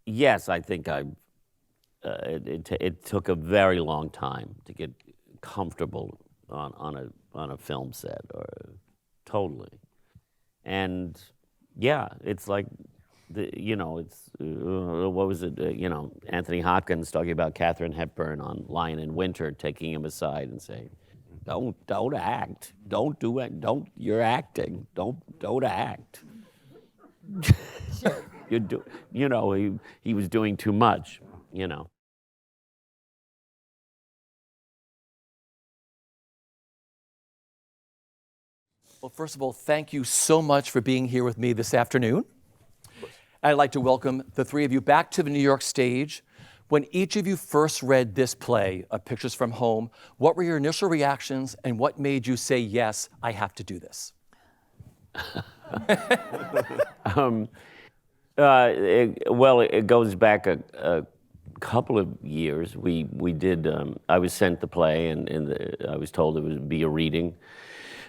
yes, I think it took a very long time to get comfortable on a film set, or totally. And yeah, it's like it's what was it? Anthony Hopkins talking about Katharine Hepburn on Lion in Winter, taking him aside and saying, "Don't act. Don't do it. Don't. You're acting. Don't act." Sure. He was doing too much. Well, first of all, thank you so much for being here with me this afternoon. I'd like to welcome the three of you back to the New York stage. When each of you first read this play, Pictures from Home, what were your initial reactions and what made you say, yes, I have to do this? It goes back a couple of years. We did, I was sent the play, and I was told it would be a reading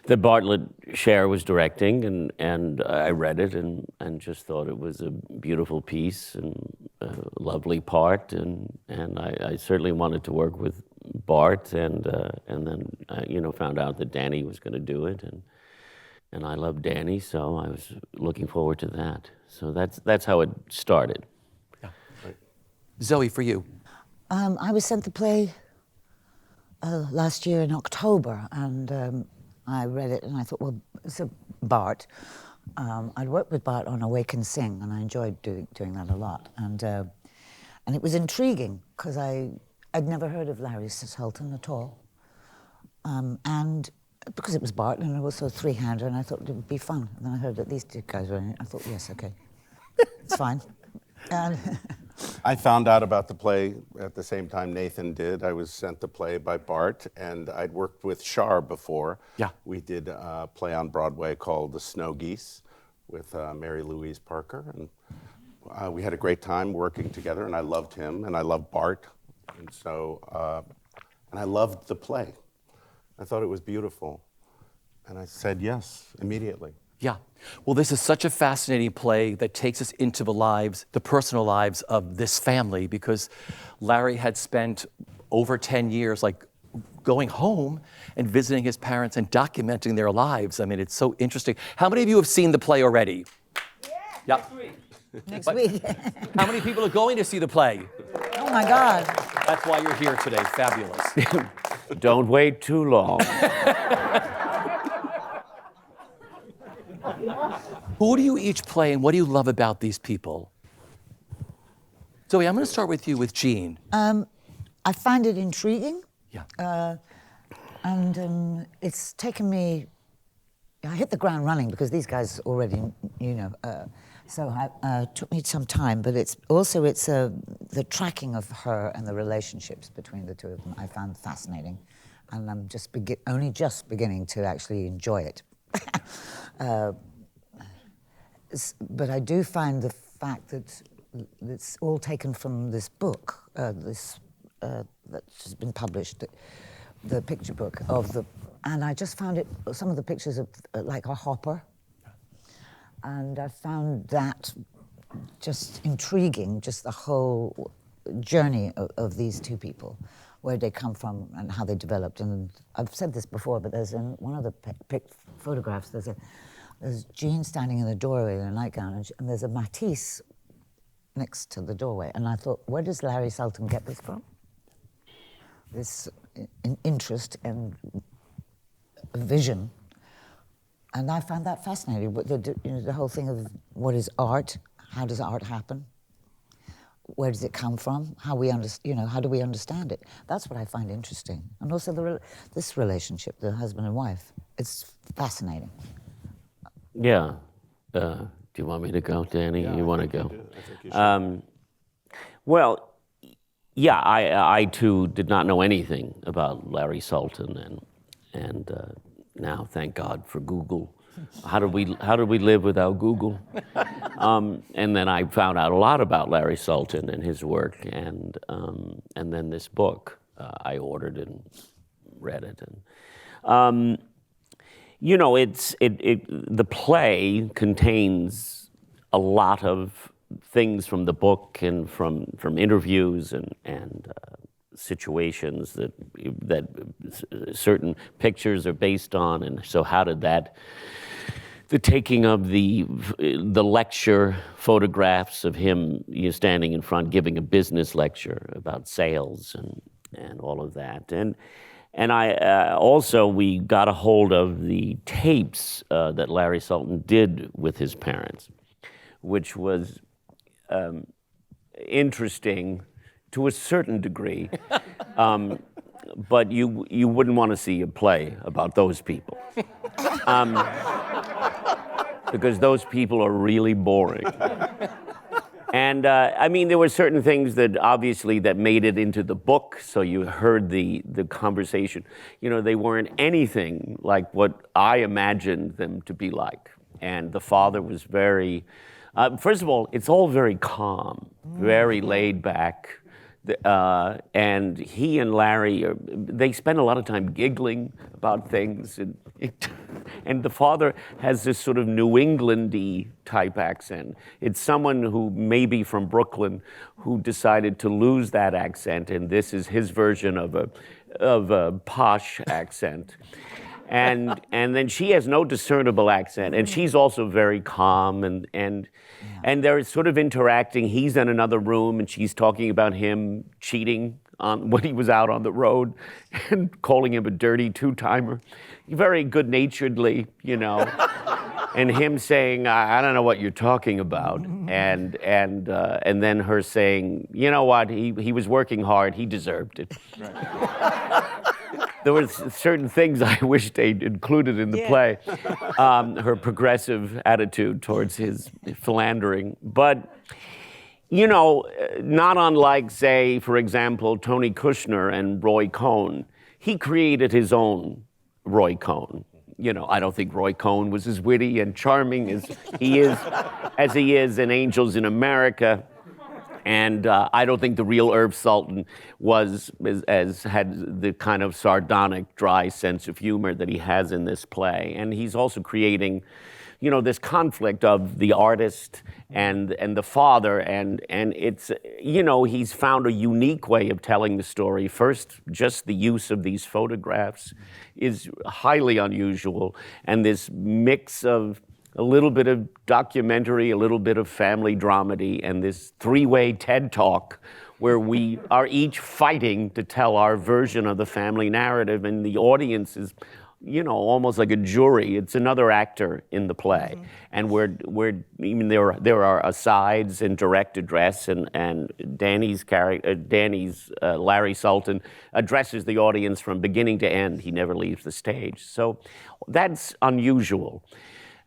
that Bartlett Sher was directing, and I read it and just thought it was a beautiful piece and a lovely part, and I certainly wanted to work with Bart, and then found out that Danny was going to do it, and I love Danny, so I was looking forward to that. So that's how it started. Yeah. Right. Zoe, for you. I was sent the play last year in October, and I read it and I thought, well, it's a Bart. I'd worked with Bart on Awake and Sing, and I enjoyed doing that a lot. And it was intriguing because I'd never heard of Larry Sultan at all. And because it was Bart and it was also three-hander, and I thought it would be fun. And then I heard that these two guys were in it. I thought, yes, okay, it's fine. And I found out about the play at the same time Nathan did. I was sent the play by Bart, and I'd worked with Shar before. Yeah. We did a play on Broadway called The Snow Geese with Mary Louise Parker, and we had a great time working together, and I loved him, and I loved Bart, and so, and I loved the play. I thought it was beautiful, and I said yes immediately. Yeah. Well, this is such a fascinating play that takes us into the personal lives of this family, because Larry had spent over 10 years going home and visiting his parents and documenting their lives. I mean, it's so interesting. How many of you have seen the play already? Yeah. Yep. Next week. How many people are going to see the play? Oh my God. That's why you're here today. Fabulous. Don't wait too long. Who do you each play, and what do you love about these people? Zoe, I'm going to start with you, with Jean. I find it intriguing. Yeah. And it's taken me, I hit the ground running because these guys already, so it took me some time, but it's the tracking of her and the relationships between the two of them I found fascinating, and I'm only just beginning to actually enjoy it. But I do find the fact that it's all taken from this book, that's been published, the picture book and I just found some of the pictures of like a hopper, and I found that just intriguing, just the whole journey of these two people, where they come from and how they developed. And I've said this before, but there's in one of the photographs, there's Jean standing in the doorway in a nightgown, and there's a Matisse next to the doorway. And I thought, where does Larry Sultan get this from? This interest and vision. And I found that fascinating. The whole thing of what is art, how does art happen? Where does it come from? How do we understand it? That's what I find interesting. And also this relationship, the husband and wife, it's fascinating. Yeah. Do you want me to go, Danny? Yeah, you want to go? I think you should. Well, yeah, I too did not know anything about Larry Sultan, and now, thank God for Google. How did we live without Google? And then I found out a lot about Larry Sultan and his work, and then this book I ordered and read it, and the play contains a lot of things from the book and from interviews and situations that certain pictures are based on, and so how did that, the taking of the lecture photographs of him standing in front giving a business lecture about sales and all of that, and I also we got a hold of the tapes that Larry Sultan did with his parents, which was interesting to a certain degree, but you wouldn't want to see a play about those people, because those people are really boring. And I mean, there were certain things that obviously that made it into the book, so you heard the conversation. They weren't anything like what I imagined them to be like. And the father was very, first of all, it's all very calm, very laid back. And he and Larry, they spend a lot of time giggling about things. And the father has this sort of New England-y type accent. It's someone who may be from Brooklyn who decided to lose that accent, and this is his version of a posh accent. And then she has no discernible accent, and she's also very calm, and they're sort of interacting. He's in another room, and she's talking about him cheating on when he was out on the road and calling him a dirty two-timer, very good-naturedly, and him saying, I don't know what you're talking about, and then her saying, you know what, he was working hard, he deserved it. Right. There were certain things I wish they'd included in the play, her progressive attitude towards his philandering. But, not unlike, say, for example, Tony Kushner and Roy Cohn, he created his own Roy Cohn. I don't think Roy Cohn was as witty and charming as he is in Angels in America. And I don't think the real Herb Sultan had the kind of sardonic, dry sense of humor that he has in this play. And he's also creating, this conflict of the artist and the father. And it's, he's found a unique way of telling the story. First, just the use of these photographs is highly unusual. And this mix of a little bit of documentary, a little bit of family dramedy, and this three-way TED Talk where we are each fighting to tell our version of the family narrative, and the audience is, almost like a jury. It's another actor in the play. Mm-hmm. And even there are asides and direct address, and Danny's Larry Sultan addresses the audience from beginning to end. He never leaves the stage. So that's unusual.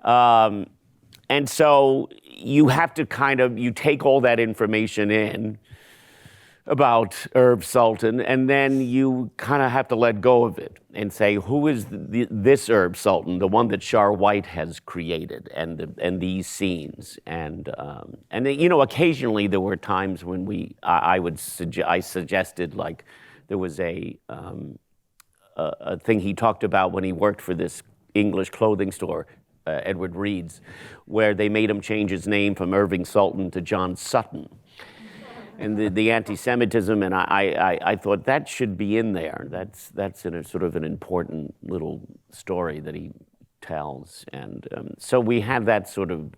And so you have to you take all that information in about Herb Sultan, and then you kind of have to let go of it and say, who is this Herb Sultan, the one that Char White has created, and these scenes, and occasionally there were times when I suggested, like, there was a thing he talked about when he worked for this English clothing store, Edward Reed's, where they made him change his name from Irving Sultan to John Sutton. And the anti-Semitism, and I thought that should be in there. That's in a sort of an important little story that he tells. And so we have that sort of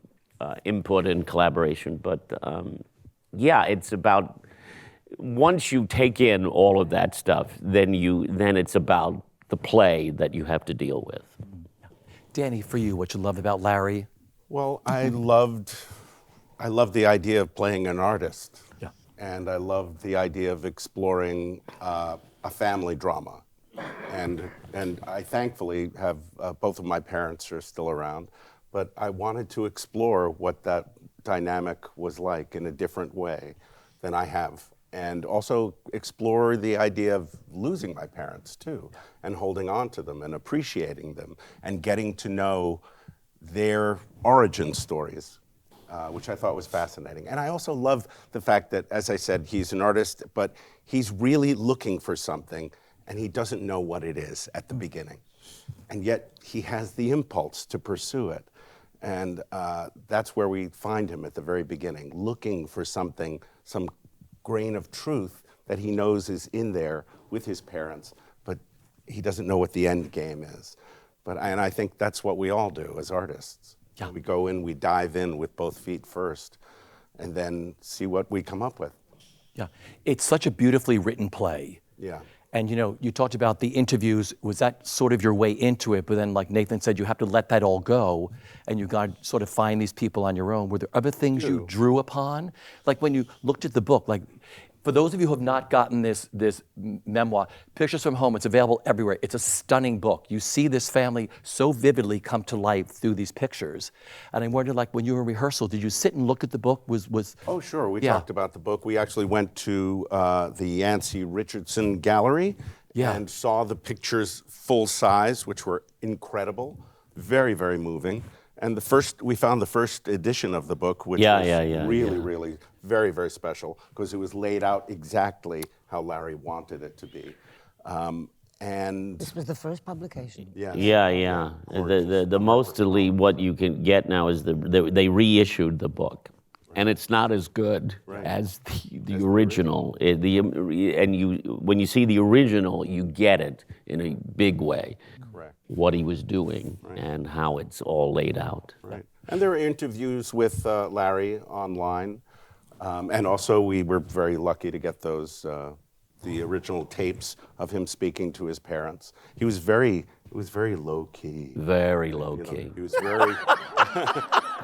input and collaboration. But it's about, once you take in all of that stuff, then it's about the play that you have to deal with. Danny, for you, what you loved about Larry? Well, I loved the idea of playing an artist. Yeah. And I loved the idea of exploring a family drama. And I thankfully have, both of my parents are still around, but I wanted to explore what that dynamic was like in a different way than I have. And also explore the idea of losing my parents too, and holding on to them and appreciating them and getting to know their origin stories, which I thought was fascinating. And I also love the fact that, as I said, he's an artist, but he's really looking for something and he doesn't know what it is at the beginning. And yet he has the impulse to pursue it. And that's where we find him at the very beginning, looking for something, some grain of truth that he knows is in there with his parents, but he doesn't know what the end game is. And I think that's what we all do as artists. Yeah. We go in, we dive in with both feet first, and then see what we come up with. Yeah, it's such a beautifully written play. Yeah. And you talked about the interviews. Was that sort of your way into it? But then, like Nathan said, you have to let that all go, and you got to sort of find these people on your own. Were there other things you drew upon? Like when you looked at the book, like for those of you who have not gotten this memoir, Pictures from Home, it's available everywhere. It's a stunning book. You see this family so vividly come to life through these pictures. And I wondered, like when you were in rehearsal, did you sit and look at the book? Oh, sure. We talked about the book. We actually went to the Yancey Richardson Gallery and saw the pictures full size, which were incredible, very, very moving. And we found the first edition of the book, which was really very, very special, because it was laid out exactly how Larry wanted it to be. And This was the first publication. Yeah. The mostly what you can get now is they reissued the book, and it's not as good as the original. When you see the original, you get it in a big way. Correct. What he was doing and how it's all laid out. Right. And there were interviews with Larry online, and also we were very lucky to get those. The original tapes of him speaking to his parents. It was very low key. Very low key. He was very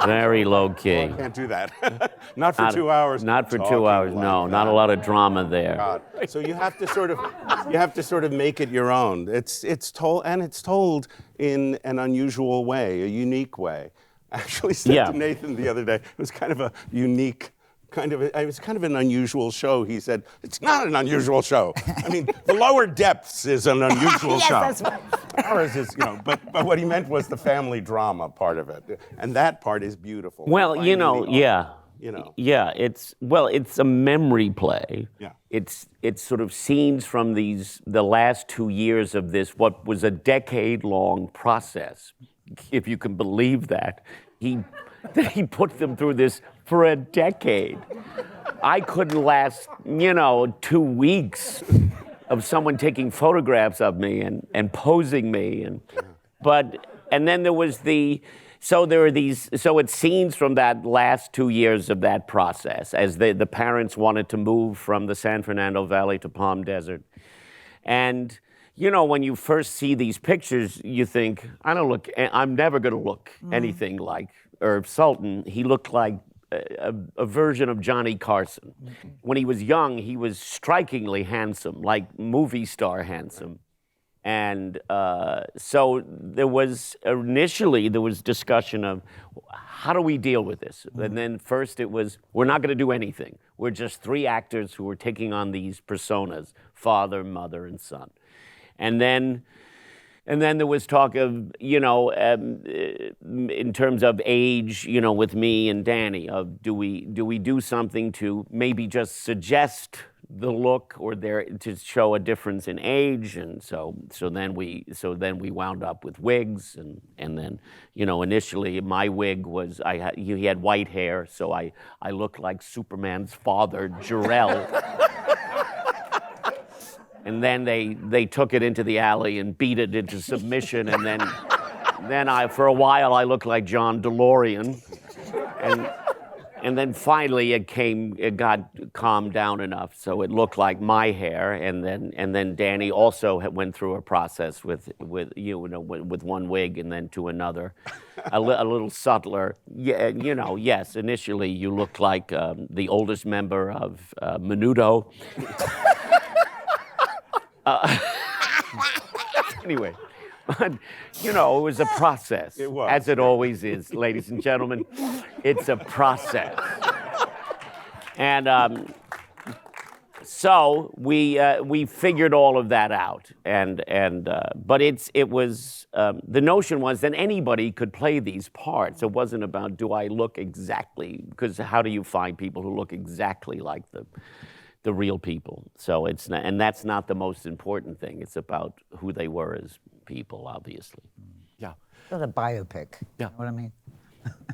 very low key. Well, I can't do that. Not for 2 hours. Not for 2 hours. No, not a lot of drama there. God. So you have to sort of make it your own. It's told in an unusual way, a unique way. I actually said to Nathan the other day, it was kind of a unique. It was kind of an unusual show. He said, "It's not an unusual show. I mean, The Lower Depths is an unusual show. That's right. Ours is, but what he meant was the family drama part of it, and that part is beautiful. Well, it's a memory play. Yeah. It's sort of scenes from the last 2 years of this, what was a decade-long process, if you can believe that. He put them through this for a decade. I couldn't last, 2 weeks of someone taking photographs of me and posing me, and then there was so it's scenes from that last 2 years of that process as the parents wanted to move from the San Fernando Valley to Palm Desert. And when you first see these pictures, you think, I'm never going to look anything like Irv Sultan. He looked like a version of Johnny Carson. Mm-hmm. When he was young, he was strikingly handsome, like movie star handsome. And so there was discussion of how do we deal with this? Mm-hmm. And then first it was, we're not going to do anything. We're just 3 actors who are taking on these personas, father, mother, and son. And then there was talk of, in terms of age, with me and Danny, of do we do something to maybe just suggest the look or to show a difference in age, and so then we wound up with wigs, and then initially my wig was he had white hair, so I looked like Superman's father, Jor-El. And then they took it into the alley and beat it into submission, and then for a while I looked like John DeLorean, and then finally it got calmed down enough so it looked like my hair, and then Danny also went through a process with one wig and then to another, a little subtler. Yeah, yes, initially you looked like the oldest member of Menudo. Anyway, but, it was a process. It was. As it always is, ladies and gentlemen. It's a process. And so we figured all of that out. But it was the notion was that anybody could play these parts. It wasn't about, do I look exactly, because how do you find people who look exactly like the real people? So it's not, and that's not the most important thing. It's about who they were as people, obviously. Yeah. It's not a biopic. Yeah. You know what I mean?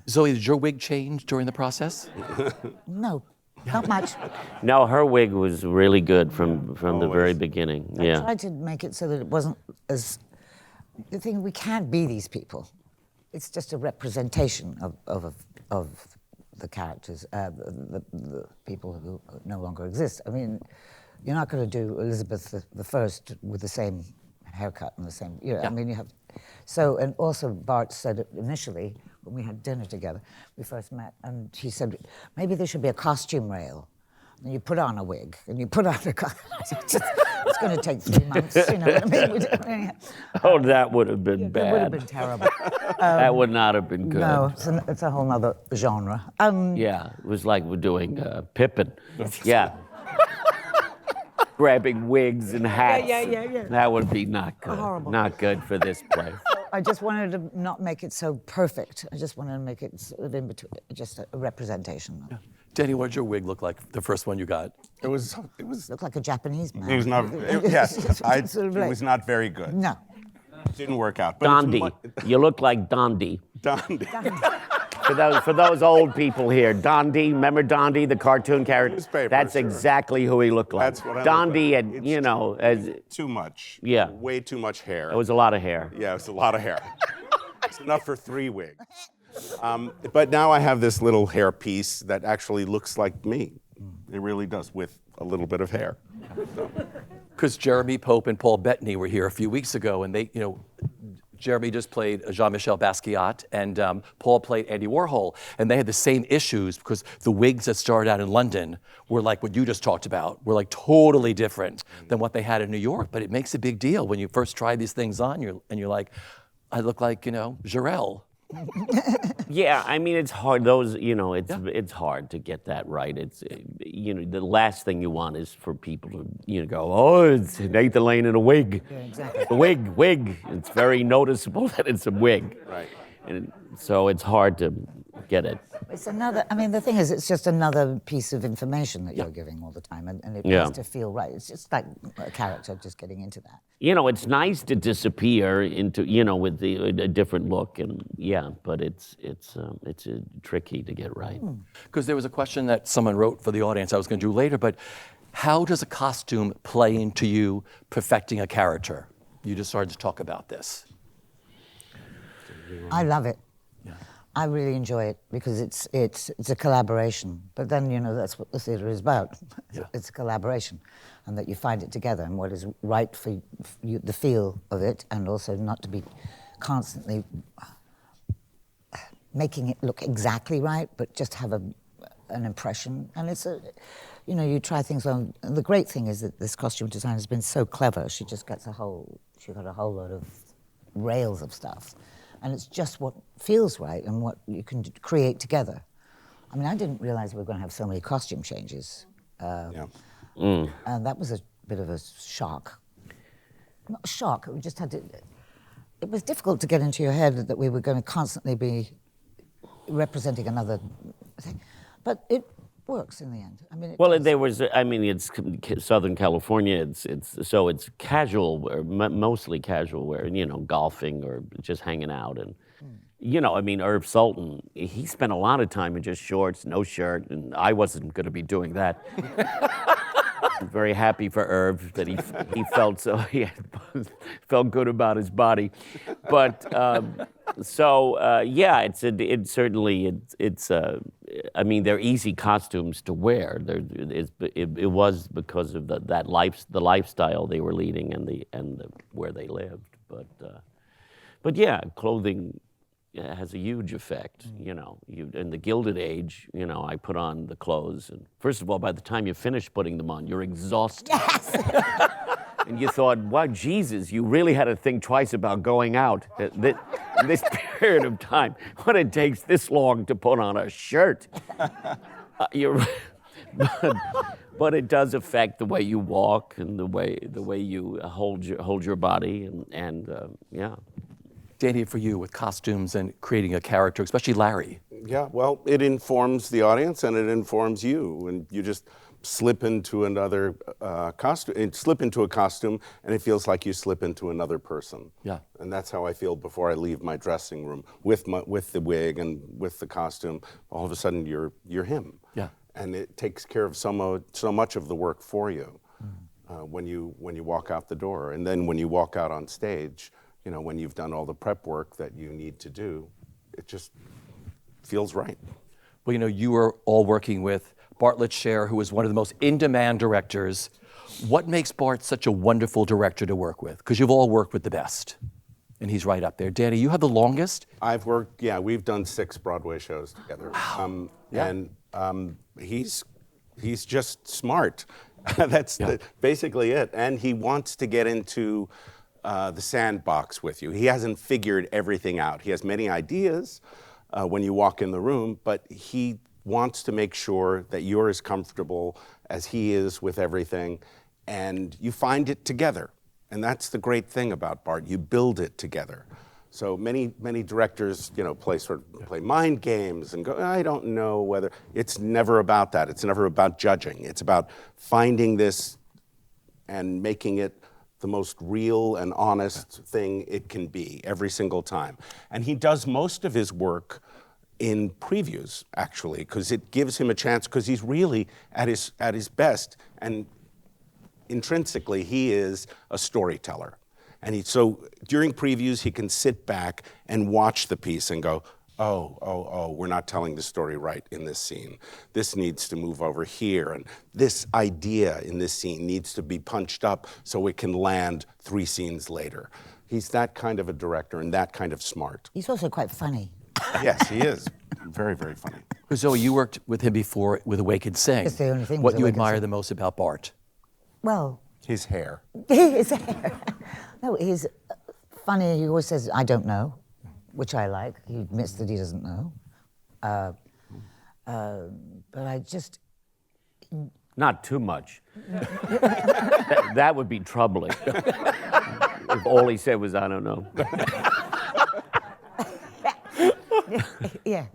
Zoe, did your wig change during the process? No, not much. No, her wig was really good from the very Always. beginning. I Yeah. tried to make it so that it wasn't as. The thing, we can't be these people. It's just a representation of the characters, the people who no longer exist. I mean, you're not going to do Elizabeth the First with the same haircut and the same. You know, Yeah. I mean, you have. So, and also Bart said it initially when we had dinner together, we first met, and he said maybe there should be a costume rail. And you put on a wig, and you put on a it's going to take 3 months, you know what I mean? Oh, that would have been It bad. would have been terrible. That would not have been good. No, it's a whole other genre. Yeah, it was like we're doing Pippin. Yeah. Grabbing wigs and hats. Yeah. That would be not good. Horrible. Not good for this play. I just wanted to not make it so perfect. I just wanted to make it sort of in between, just a representation. Danny, what did your wig look like, the first one you got? It was Looked like a Japanese man. It was not. Yes, Sort of it like- was not very good. No. Didn't work out. But it's Dondi. You look like Dondi. Dondi. For those old people here, Dondi, remember Dondi, the cartoon character? Newspaper, That's sure. exactly who he looked like. That's what I look Dondi like. and, It's you know, Too much. Yeah. Way too much hair. it was a lot of hair. Yeah, it's a lot of hair. It's enough for 3 wigs. But now I have this little hair piece that actually looks like me. It really does, with a little bit of hair. Because Jeremy Pope and Paul Bettany were here a few weeks ago, and they, Jeremy just played Jean-Michel Basquiat, and Paul played Andy Warhol, and they had the same issues because the wigs that started out in London were like what you just talked about, were like totally different than what they had in New York. But it makes a big deal when you first try these things on, and you're like, I look like, Jarell. Yeah, I mean, it's hard. It's hard to get that right. It's, the last thing you want is for people to, go, oh, it's Nathan Lane in a wig. Yeah, exactly. The wig. It's very noticeable that it's a wig. Right. And so it's hard to get it. It's another, I mean, the thing is, it's just another piece of information that you're giving all the time, and it Yeah. has to feel right. It's just like a character just getting into that. It's nice to disappear into, with a different look, and but it's tricky to get right. Because there was a question that someone wrote for the audience I was going to do later, but how does a costume play into you perfecting a character? You just started to talk about this. I love it. I really enjoy it because it's a collaboration. But then, that's what the theatre is about. Yeah. It's a collaboration, and that you find it together and what is right for you, the feel of it, and also not to be constantly making it look exactly right, but just have an impression. And it's you try things on. And the great thing is that this costume designer has been so clever. She just got a whole lot of rails of stuff. And it's just what feels right and what you can create together. I mean, I didn't realize we were going to have so many costume changes. Yeah. And that was a bit of a shock. Not a shock, we just had to... It was difficult to get into your head that we were going to constantly be representing another thing. But it works in the end. I mean, it's Southern California. It's casual wear, mostly casual wear, golfing or just hanging out. And, Irv Sultan, he spent a lot of time in just shorts, no shirt, and I wasn't going to be doing that. I'm very happy for Irv that he felt felt good about his body, but they're easy costumes to wear. It was because of the lifestyle they were leading and where they lived. But clothing has a huge effect. In the Gilded Age, I put on the clothes, and first of all, by the time you finish putting them on, you're exhausted. Yes! And you thought, wow, Jesus, you really had to think twice about going out in this period of time. When it takes this long to put on a shirt, but it does affect the way you walk and the way you hold your body, and. Danny, for you, with costumes and creating a character, especially Larry. Yeah, well, it informs the audience and it informs you. And you just slip into another costume, slip into a costume, and it feels like you slip into another person. Yeah. And that's how I feel before I leave my dressing room with the wig and with the costume. All of a sudden, you're him. Yeah. And it takes care of so much of the work for you when you walk out the door. And then when you walk out on stage, you know, when you've done all the prep work that you need to do, it just feels right. Well, you know, you were all working with Bartlett Sher, who is one of the most in-demand directors. What makes Bart such a wonderful director to work with? Because you've all worked with the best, and he's right up there. Danny, you have the longest? I've worked, we've done 6 Broadway shows together. Wow. And he's just smart. That's basically it. And he wants to get into the sandbox with you. He hasn't figured everything out. He has many ideas when you walk in the room, but he wants to make sure that you're as comfortable as he is with everything, and you find it together. And that's the great thing about Bart. You build it together. So many directors, you know, play mind games and go, I don't know whether. It's never about that. It's never about judging. It's about finding this and making it the most real and honest thing it can be every single time. And he does most of his work in previews, actually, because it gives him a chance, because he's really at his best, and intrinsically he is a storyteller. And so during previews he can sit back and watch the piece and go, oh, we're not telling the story right in this scene. This needs to move over here, and this idea in this scene needs to be punched up so it can land 3 scenes later. He's that kind of a director and that kind of smart. He's also quite funny. Yes, he is. Very, very funny. Zoe, you worked with him before with Awake and Sing. It's the only thing What with you Awake and admire Sing. the most about Bart? Well, His hair. his hair. No, he's funny. He always says, I don't know, which I like. He admits that he doesn't know. But I just... Not too much. That would be troubling. If all he said was, I don't know. Yeah.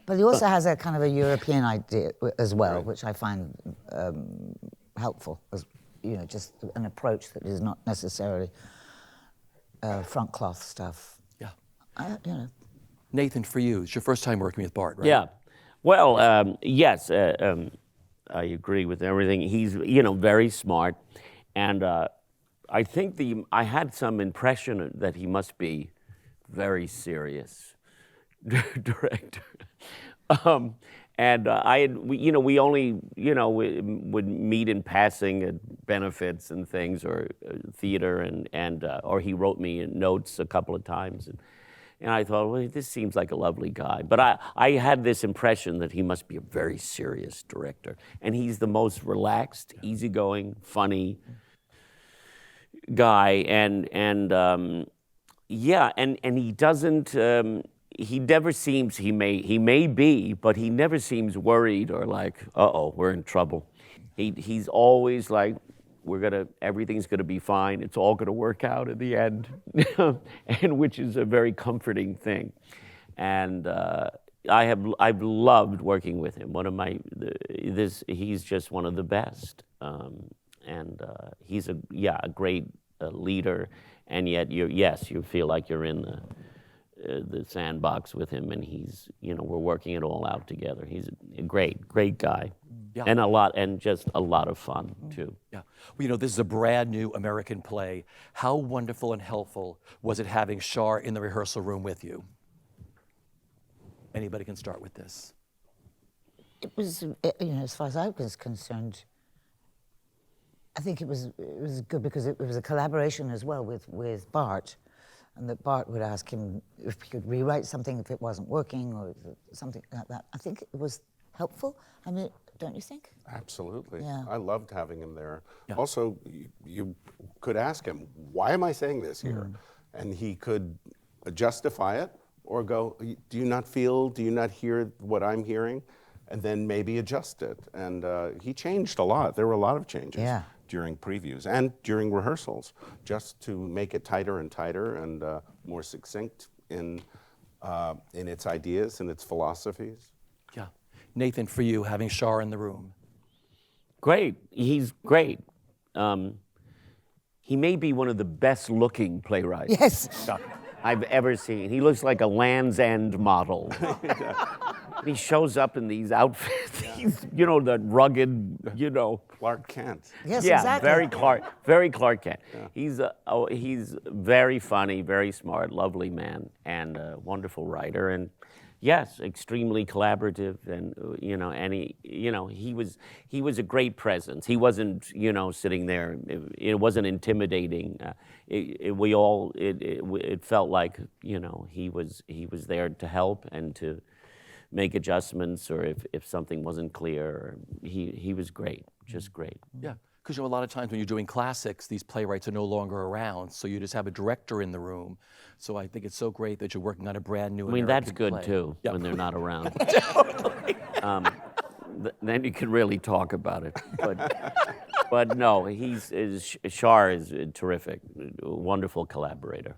But he also has a kind of a European idea as well, which I find helpful, as you know, just an approach that is not necessarily front cloth stuff. Yeah. You know. Nathan, for you, it's your first time working with Bart, right? Yeah. Well, yes, I agree with everything. He's, you know, very smart. And I think I had some impression that he must be very serious director. And we only, we would meet in passing at benefits and things, or theater, or he wrote me notes a couple of times. And I thought, well, this seems like a lovely guy. But I had this impression that he must be a very serious director. And he's the most relaxed, easygoing, funny guy. And he doesn't... he never seems, he may be, but he never seems worried or like, uh-oh, we're in trouble. He's always like, everything's gonna be fine. It's all gonna work out in the end, and which is a very comforting thing. And I've loved working with him. He's just one of the best. He's a great leader, and yet you feel like you're in the sandbox with him, and he's, we're working it all out together. He's a great guy. Yeah. And just a lot of fun too. Yeah. Well, this is a brand new American play. How wonderful and helpful was it having Shar in the rehearsal room with you? Anybody can start with this. It was, as far as I was concerned, I think it was good because it was a collaboration as well with Bart, and that Bart would ask him if he could rewrite something if it wasn't working or something like that. I think it was helpful. I mean, don't you think? Absolutely. Yeah. I loved having him there. Yeah. Also, you could ask him, why am I saying this here? And he could justify it or go, do you not hear what I'm hearing? And then maybe adjust it. And he changed a lot. There were a lot of changes during previews and during rehearsals, just to make it tighter and tighter and more succinct in its ideas and its philosophies. Yeah. Nathan, for you, having Shar in the room. Great. He's great. He may be one of the best-looking playwrights Yes. I've ever seen. He looks like a Land's End model. He shows up in these outfits. He's, you know, the rugged, you know. Clark Kent. Yes, Yeah, exactly. very Clark Kent. Yeah. He's very funny, very smart, lovely man, and a wonderful writer. And yes, extremely collaborative, and he was a great presence. He wasn't, sitting there. It wasn't intimidating. It felt like, he was there to help and to make adjustments, or if something wasn't clear. He was great, just great. Yeah, because a lot of times when you're doing classics, these playwrights are no longer around, so you just have a director in the room. So I think it's so great that you're working on a brand new American That's good play. too, Yeah. when they're not around. Then you can really talk about it. But no, Shar is terrific, a wonderful collaborator.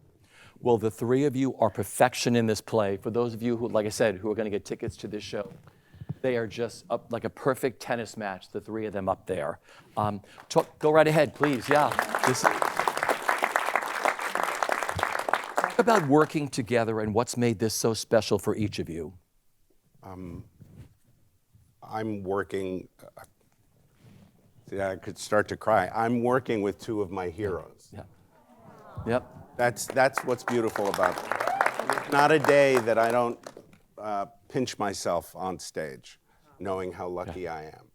Well, the three of you are perfection in this play. For those of you who, like I said, who are going to get tickets to this show, they are just up like a perfect tennis match, the three of them up there. Go right ahead, please. Yeah. Talk about working together and what's made this so special for each of you. I'm working, I could start to cry. I'm working with two of my heroes. Yeah. Yep. That's what's beautiful about it. There's not a day that I don't pinch myself on stage, knowing how lucky I am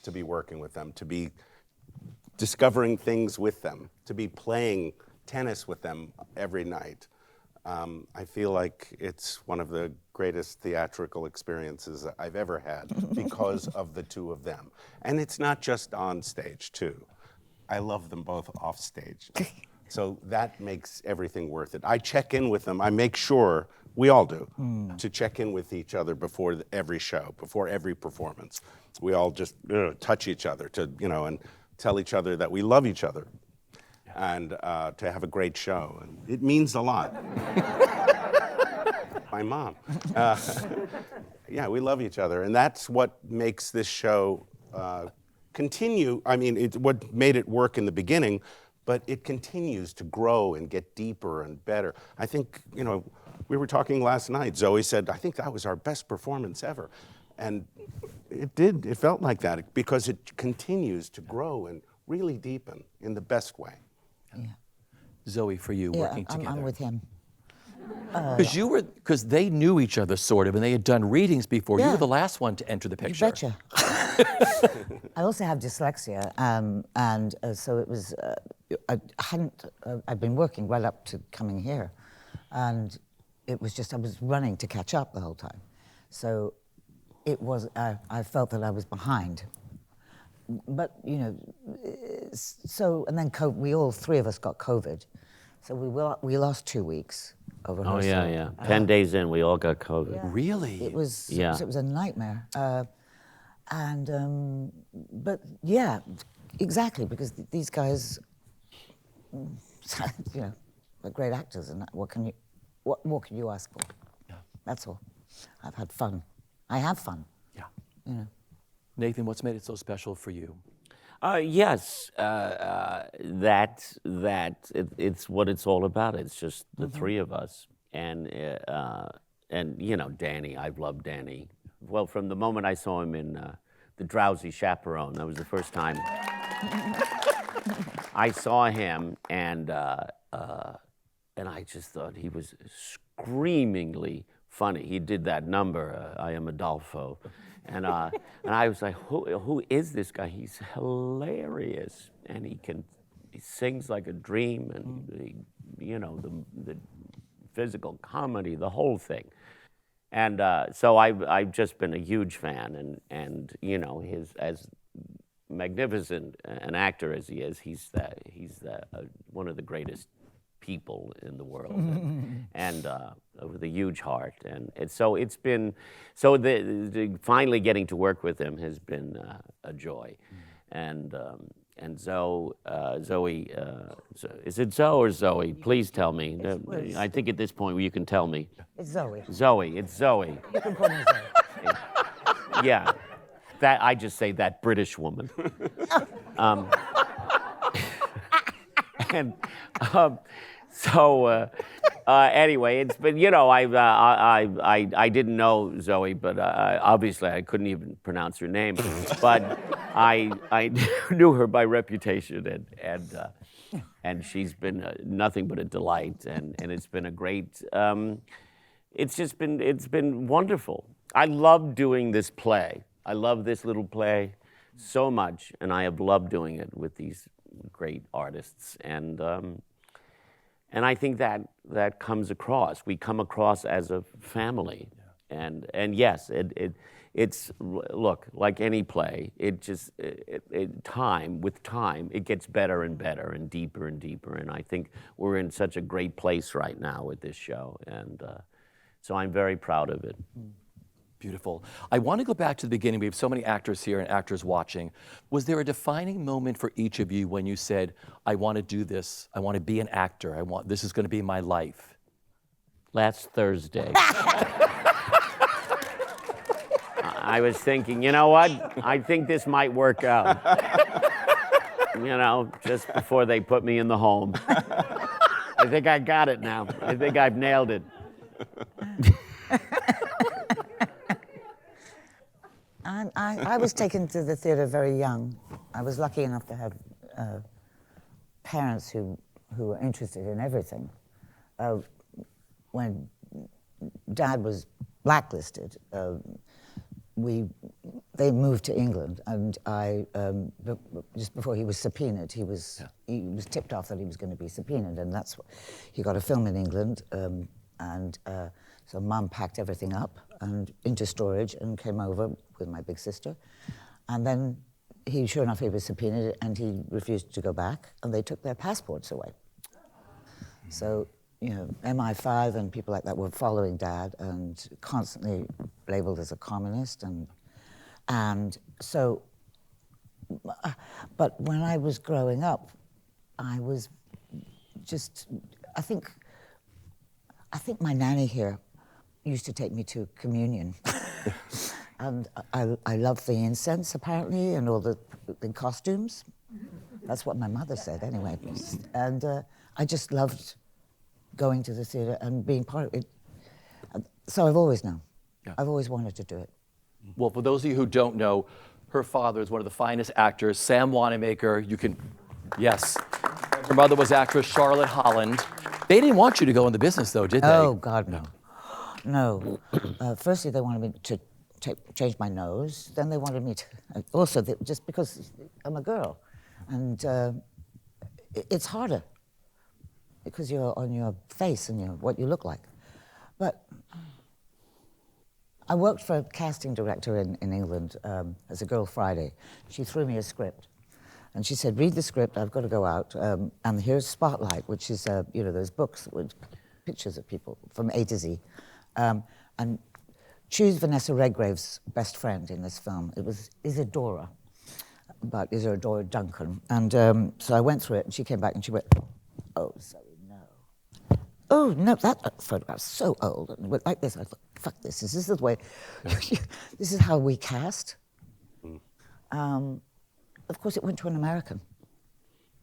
to be working with them, to be discovering things with them, to be playing tennis with them every night. I feel like it's one of the greatest theatrical experiences I've ever had because of the two of them. And it's not just on stage, too. I love them both off stage. So that makes everything worth it. I check in with them. I make sure, we all do, to check in with each other before every show, before every performance. We all just touch each other and tell each other that we love each other and to have a great show. And it means a lot. My mom. Yeah, we love each other. And that's what makes this show continue. I mean, it's what made it work in the beginning, but it continues to grow and get deeper and better. I think, we were talking last night. Zoe said, I think that was our best performance ever. And it did. It felt like that because it continues to grow and really deepen in the best way. Yeah. Zoe, for you, working together. I'm with him. Because they knew each other sort of, and they had done readings before. You Yeah. were the last one to enter the You picture. betcha. I also have dyslexia, and so it was. I'd been working right up to coming here, and it was just I was running to catch up the whole time, so it was. I felt that I was behind. But so and then we all three of us got COVID, so we lost 2 weeks over. Oh yeah. 10 days in, we all got COVID. Yeah. Really? It was. Yeah. It was a nightmare. But yeah, exactly, because these guys, are great actors, and what more can you ask for? Yeah. That's all. I've had fun. I have fun. Yeah. Nathan, what's made it so special for you? Yes, it's what it's all about. It's just the three of us, and Danny. I've loved Danny. Well, from the moment I saw him in The Drowsy Chaperone, that was the first time I saw him, and I just thought he was screamingly funny. He did that number, I Am Adolfo. And I was like, who is this guy? He's hilarious, and he sings like a dream, and the physical comedy, the whole thing. And so I've just been a huge fan, and as magnificent an actor as he is, he's one of the greatest people in the world, and with a huge heart, and so it's been the finally getting to work with him has been a joy, and Zoe, is it Zoe or Zoe? Please tell me. I think at this point you can tell me. It's Zoe. Zoe, it's Zoe. You can call me Zoe. Yeah, that I just say that British woman. And anyway, it's been, you know, I didn't know Zoe, but obviously I couldn't even pronounce her name. But I knew her by reputation, and she's been nothing but a delight, and it's been a great. It's been wonderful. I love doing this play. I love this little play so much, and I have loved doing it with these great artists, and I think that comes across. We come across as a family, and yes, it's look, like any play. It just with time it gets better and better and deeper, and I think we're in such a great place right now with this show, and so I'm very proud of it. Beautiful. I want to go back to the beginning. We have so many actors here and actors watching. Was there a defining moment for each of you when you said, I want to do this, I want to be an actor, this is going to be my life? Last Thursday. I was thinking, you know what? I think this might work out. You know, just before they put me in the home. I think I got it now. I think I've nailed it. I was taken to the theater very young. I was lucky enough to have parents who were interested in everything. When Dad was blacklisted, they moved to England, and just before he was subpoenaed, he was tipped off that he was going to be subpoenaed, and he got a film in England, so Mum packed everything up and into storage and came over with my big sister, and then sure enough, he was subpoenaed, and he refused to go back, and they took their passports away. So, you know, MI5 and people like that were following Dad and constantly labeled as a communist, and so. But when I was growing up, I was just. I think my nanny here used to take me to communion, and I loved the incense apparently and all the costumes. That's what my mother said anyway, and I just loved going to the theater and being part of it. So I've always known. Yeah. I've always wanted to do it. Well, for those of you who don't know, her father is one of the finest actors, Sam Wanamaker. Yes. Her mother was actress Charlotte Holland. They didn't want you to go in the business, though, did they? Oh, God, no. No. Firstly, they wanted me to change my nose. Then they wanted me to... Also, just because I'm a girl. And it's harder because you're on your face and what you look like. But I worked for a casting director in England as a Girl Friday. She threw me a script. And she said, read the script, I've got to go out. And here's Spotlight, which is, those books with pictures of people from A to Z. And choose Vanessa Redgrave's best friend in this film. It was Isadora, but Isadora Duncan. And so I went through it, and she came back and she went, oh, sorry, no. Oh, no, that photograph's so old. And it went like this. I thought, fuck this. This is the way, this is how we cast. Of course, it went to an American,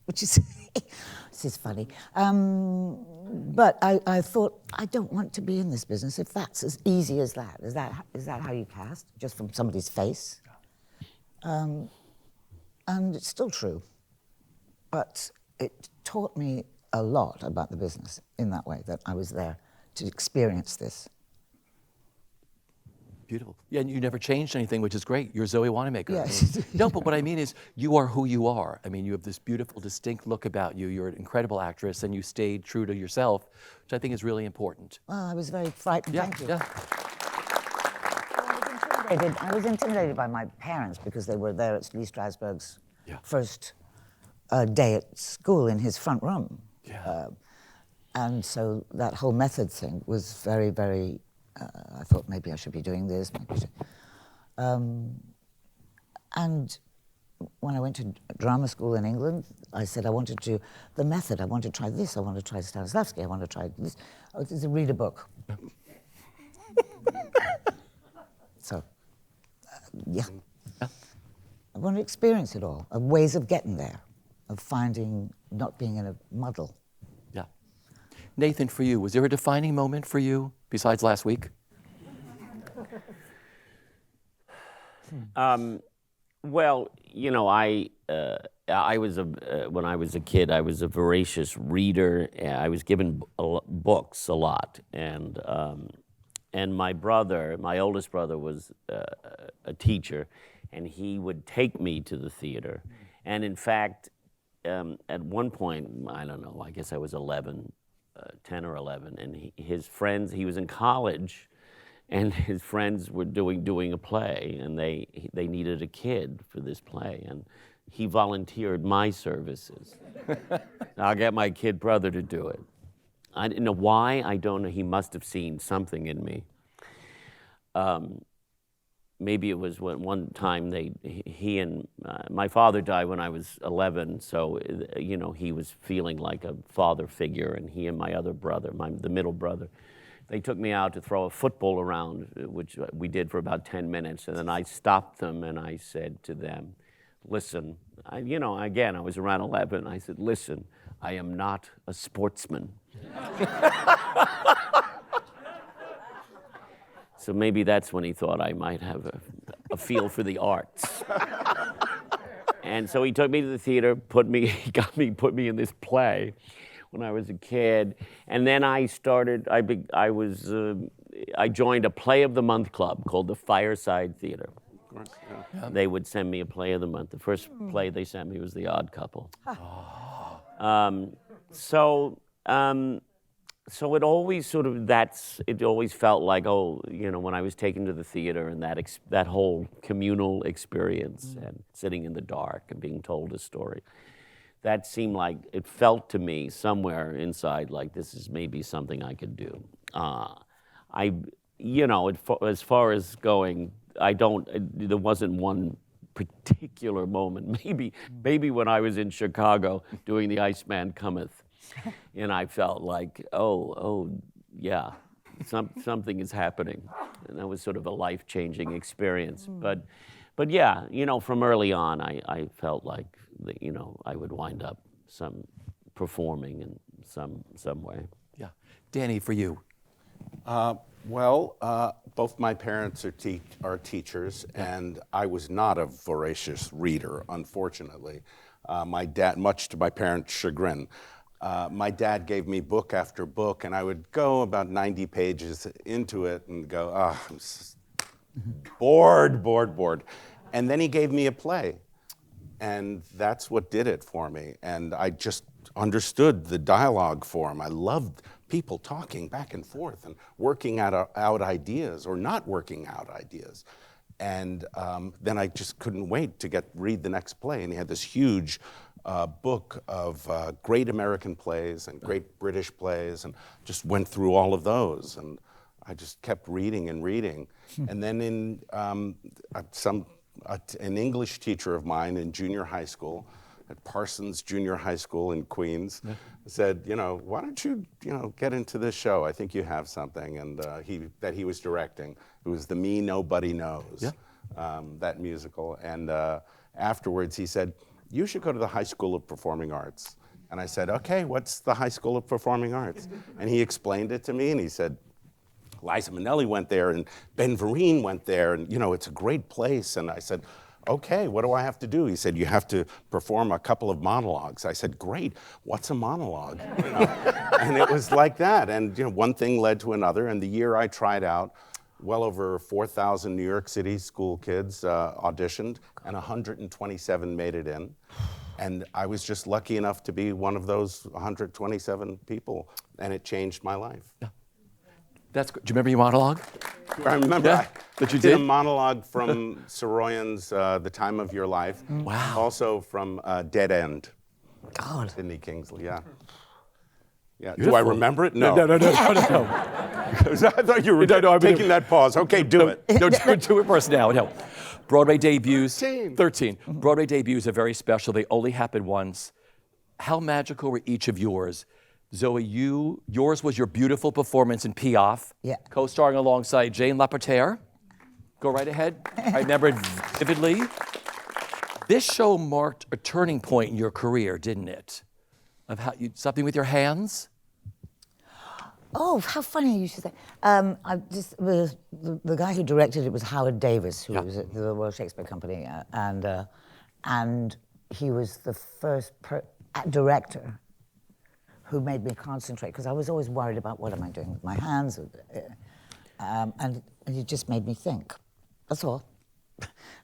which is, this is funny. But I thought, I don't want to be in this business if that's as easy as that. Is that how you cast, just from somebody's face? And it's still true. But it taught me a lot about the business in that way, that I was there to experience this. Beautiful. Yeah, and you never changed anything, which is great. You're Zoë Wanamaker. Yes. I mean, no, but what I mean is you are who you are. I mean, you have this beautiful, distinct look about you. You're an incredible actress, and you stayed true to yourself, which I think is really important. Well, I was very frightened. Yeah, Thank you. yeah. I was intimidated by my parents because they were there at Lee Strasberg's first day at school in his front room. Yeah. And so that whole method thing was very, very, I thought maybe I should be doing this, maybe I should. And when I went to drama school in England, I said I wanted to, the method, I want to try this, I want to try Stanislavski, I want to try this. Oh, this is a read a book. So, yeah. I want to experience it all, of ways of getting there, of finding, not being in a muddle. Yeah. Nathan, for you, was there a defining moment for you besides last week? Well, you know, I was when I was a kid, I was a voracious reader. I was given books a lot, and my brother, my oldest brother, was a teacher, and he would take me to the theater. And in fact, at one point, I don't know, I guess I was 11, 10 or 11, and his friends, he was in college, and his friends were doing a play, and they needed a kid for this play, and he volunteered my services. I'll get my kid brother to do it. I didn't know why. I don't know. He must have seen something in me. Maybe it was when one time he and my father died when I was 11, so you know, he was feeling like a father figure, and he and my other brother, the middle brother, they took me out to throw a football around, which we did for about 10 minutes, and then I stopped them and I said to them, listen, you know, again, I was around 11, I said, listen, I am not a sportsman. So maybe that's when he thought I might have a feel for the arts. And so he took me to the theater, put me in this play when I was a kid, and then I started. I joined a Play of the Month club called the Fireside Theater. Yeah. They would send me a Play of the Month. The first play they sent me was The Odd Couple. So it always it always felt like, oh, you know, when I was taken to the theater and that whole communal experience and sitting in the dark and being told a story, that seemed like, it felt to me somewhere inside like this is maybe something I could do. You know, as far as going, there wasn't one particular moment. Maybe when I was in Chicago doing The Iceman Cometh, and I felt like, oh, yeah, something is happening, and that was sort of a life-changing experience. But yeah, you know, from early on, I felt like, you know, I would wind up performing in some way. Yeah. Danny, for you. Both my parents are teachers, and I was not a voracious reader, unfortunately. My dad, much to my parents' chagrin, my dad gave me book after book, and I would go about 90 pages into it and go, I'm bored. And then he gave me a play, and that's what did it for me. And I just understood the dialogue form. I loved people talking back and forth and working out ideas or not working out ideas. And then I just couldn't wait to read the next play. And he had this huge book of great American plays and great British plays, and just went through all of those. And I just kept reading and reading. And then an English teacher of mine in junior high school, at Parsons Junior High School in Queens, said, you know, why don't you, get into this show? I think you have something. And he was directing. It was the Me Nobody Knows, that musical. And afterwards he said, you should go to the High School of Performing Arts. And I said, okay, what's the High School of Performing Arts? And he explained it to me, and he said, Liza Minnelli went there, and Ben Vereen went there, and it's a great place. And I said, okay, what do I have to do? He said, you have to perform a couple of monologues. I said, great, what's a monologue? And it was like that. And one thing led to another. And the year I tried out, well over 4,000 New York City school kids auditioned, and 127 made it in. And I was just lucky enough to be one of those 127 people, and it changed my life. Yeah. That's good. Do you remember your monologue? I remember that you did a did? monologue from Saroyan's The Time of Your Life. Wow. Also from Dead End. God. Sidney Kingsley, yeah. Yeah. Beautiful. Do I remember it? No. No. I thought you were taking that pause. Okay, do it. No, do it first now. No. Broadway debuts. 13. Broadway debuts are very special. They only happen once. How magical were each of yours? Zoe, yours was your beautiful performance in Piaf, co-starring alongside Jane Laportaire. Go right ahead. I remember it vividly. This show marked a turning point in your career, didn't it? Of how you something with your hands? Oh, how funny you should say. The guy who directed it was Howard Davis, who was at the Royal Shakespeare Company, and he was the first director who made me concentrate, because I was always worried about what am I doing with my hands, and he just made me think. That's all.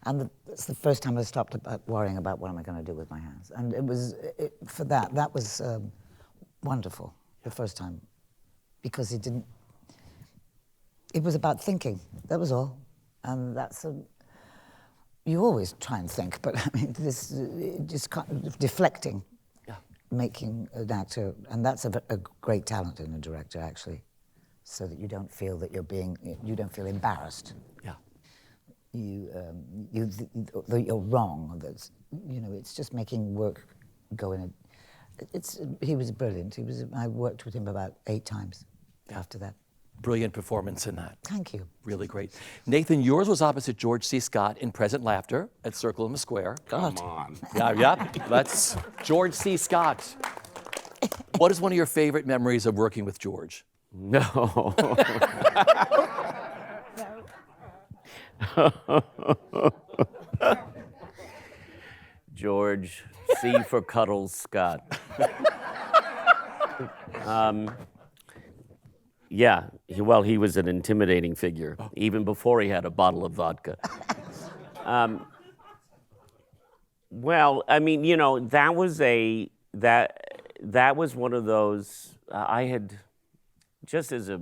And it's the first time I stopped worrying about what am I going to do with my hands. And it was, that was wonderful, the first time. Because it was about thinking, that was all. And you always try and think, but I mean, just kind of deflecting, making an actor, and that's a great talent in a director, actually, so that you don't feel that you don't feel embarrassed. Yeah. That you're wrong. That's, it's just making work go in he was brilliant. I worked with him about 8 times after that. Brilliant performance in that. Thank you. Really great. Nathan, yours was opposite George C. Scott in Present Laughter at Circle in the Square. Come on. Yeah, that's George C. Scott. What is one of your favorite memories of working with George? No. George C. for Cuddles Scott. Yeah, he was an intimidating figure, even before he had a bottle of vodka. Well, I mean, that was one of those, I had, just as a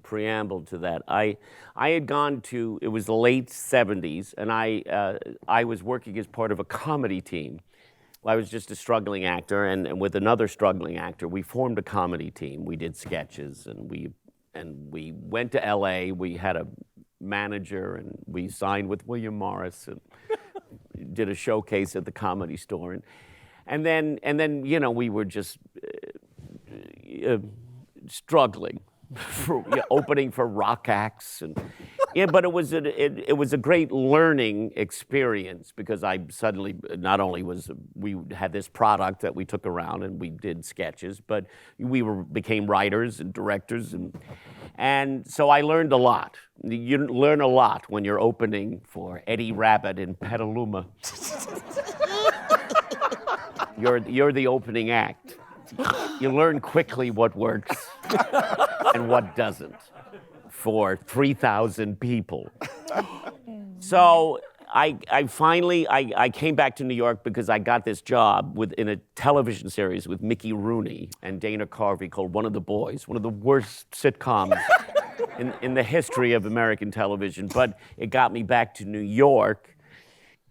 preamble to that, I had gone to, it was the late 70s, and I was working as part of a comedy team. I was just a struggling actor, and with another struggling actor, we formed a comedy team. We did sketches, and we went to LA. We had a manager, and we signed with William Morris, and did a showcase at the Comedy Store, and then we were just struggling. For, opening for rock acts, and but it was a great learning experience, because I suddenly not only we had this product that we took around and we did sketches, but we became writers and directors, and so I learned a lot. You learn a lot when you're opening for Eddie Rabbitt in Petaluma. You're the opening act. You learn quickly what works and what doesn't for 3,000 people. So I finally came back to New York because I got this job in a television series with Mickey Rooney and Dana Carvey called One of the Boys, one of the worst sitcoms in the history of American television. But it got me back to New York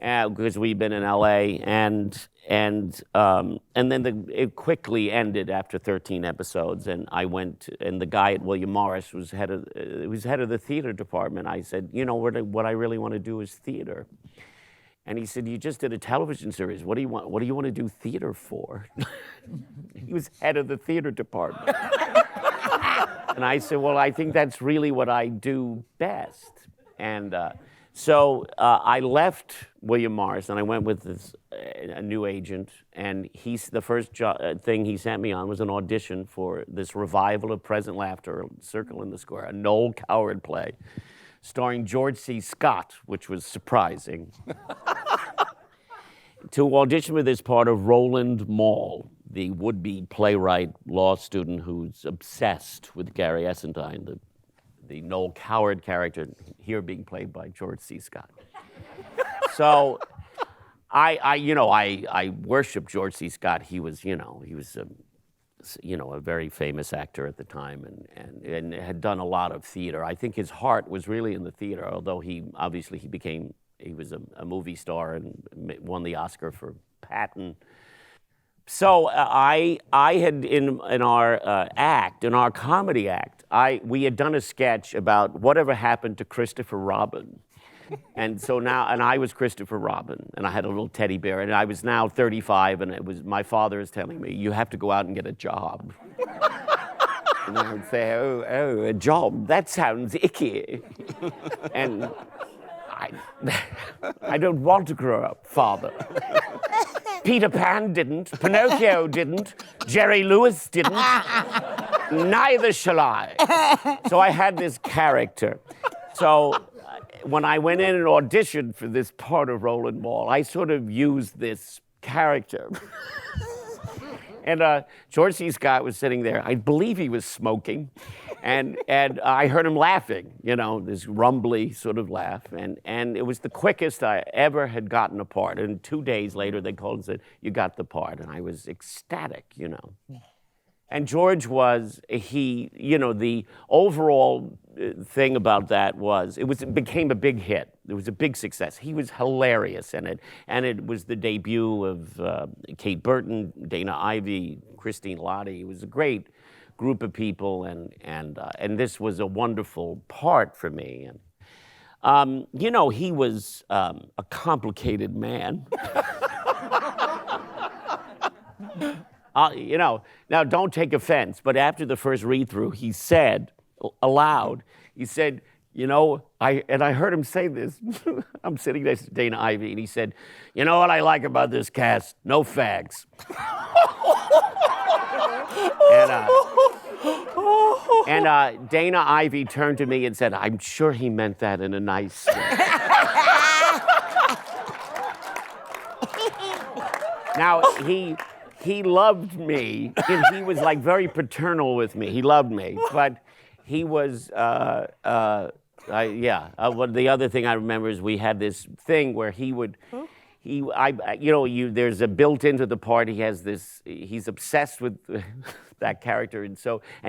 because we'd been in LA, and then it quickly ended after 13 episodes, and I went, and the guy at William Morris was head of the theater department. I said, what I really want to do is theater. And he said, you just did a television series. What do you want to do theater for? He was head of the theater department. And I said, well, I think that's really what I do best. And so I left William Morris, and I went with a new agent, and the first thing he sent me on was an audition for this revival of Present Laughter, Circle in the Square, a Noel Coward play, starring George C. Scott, which was surprising. To audition with this part of Roland Mall, the would-be playwright law student who's obsessed with Gary Essendine, the Noel Coward character, here being played by George C. Scott. So, I worshiped George C. Scott. He was a very famous actor at the time, and had done a lot of theater. I think his heart was really in the theater, although he was a movie star and won the Oscar for Patton. So I had in our comedy act, we had done a sketch about whatever happened to Christopher Robin. And so I was Christopher Robin, and I had a little teddy bear, and I was now 35, and my father is telling me, you have to go out and get a job. And I would say, oh, a job, that sounds icky. And I don't want to grow up, Father. Peter Pan didn't, Pinocchio didn't, Jerry Lewis didn't, neither shall I. So I had this character. So when I went in and auditioned for this part of Roland Mall, I sort of used this character. And George C. Scott was sitting there. I believe he was smoking. And I heard him laughing, you know, this rumbly sort of laugh. And it was the quickest I ever had gotten a part. And 2 days later, they called and said, you got the part. And I was ecstatic, you know. And George you know, the overall thing about that was, it became a big hit. It was a big success. He was hilarious in it. And it was the debut of Kate Burton, Dana Ivey, Christine Lottie. It was a great group of people, and this was a wonderful part for me. And you know, he was a complicated man. You know, now don't take offense, but after the first read-through, he said aloud, he said, you know, I heard him say this. I'm sitting next to Dana Ivey, and he said, you know what I like about this cast? No fags. And Dana Ivey turned to me and said, I'm sure he meant that in a nice way. Now, he loved me, and he was like very paternal with me. He loved me, but he was, the other thing I remember is we had this thing where he would, there's a built into the part, he's obsessed with that character, and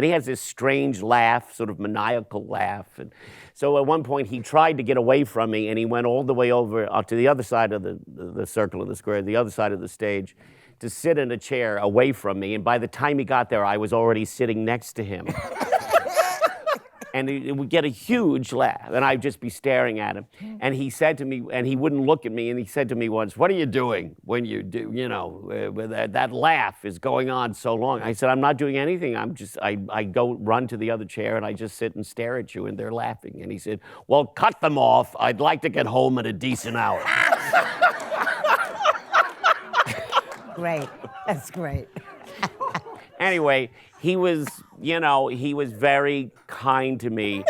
he has this strange laugh, sort of maniacal laugh. And so at one point he tried to get away from me, and he went all the way over to the other side of the circle of the square, the other side of the stage, to sit in a chair away from me. And by the time he got there, I was already sitting next to him. And it would get a huge laugh, and I'd just be staring at him. And he said to me, and he wouldn't look at me, and he said to me once, what are you doing when you do, you know, that laugh is going on so long? I said, I'm not doing anything. I go run to the other chair, and I just sit and stare at you, and they're laughing. And he said, well, cut them off. I'd like to get home at a decent hour. Great. That's great. Anyway, he was very kind to me.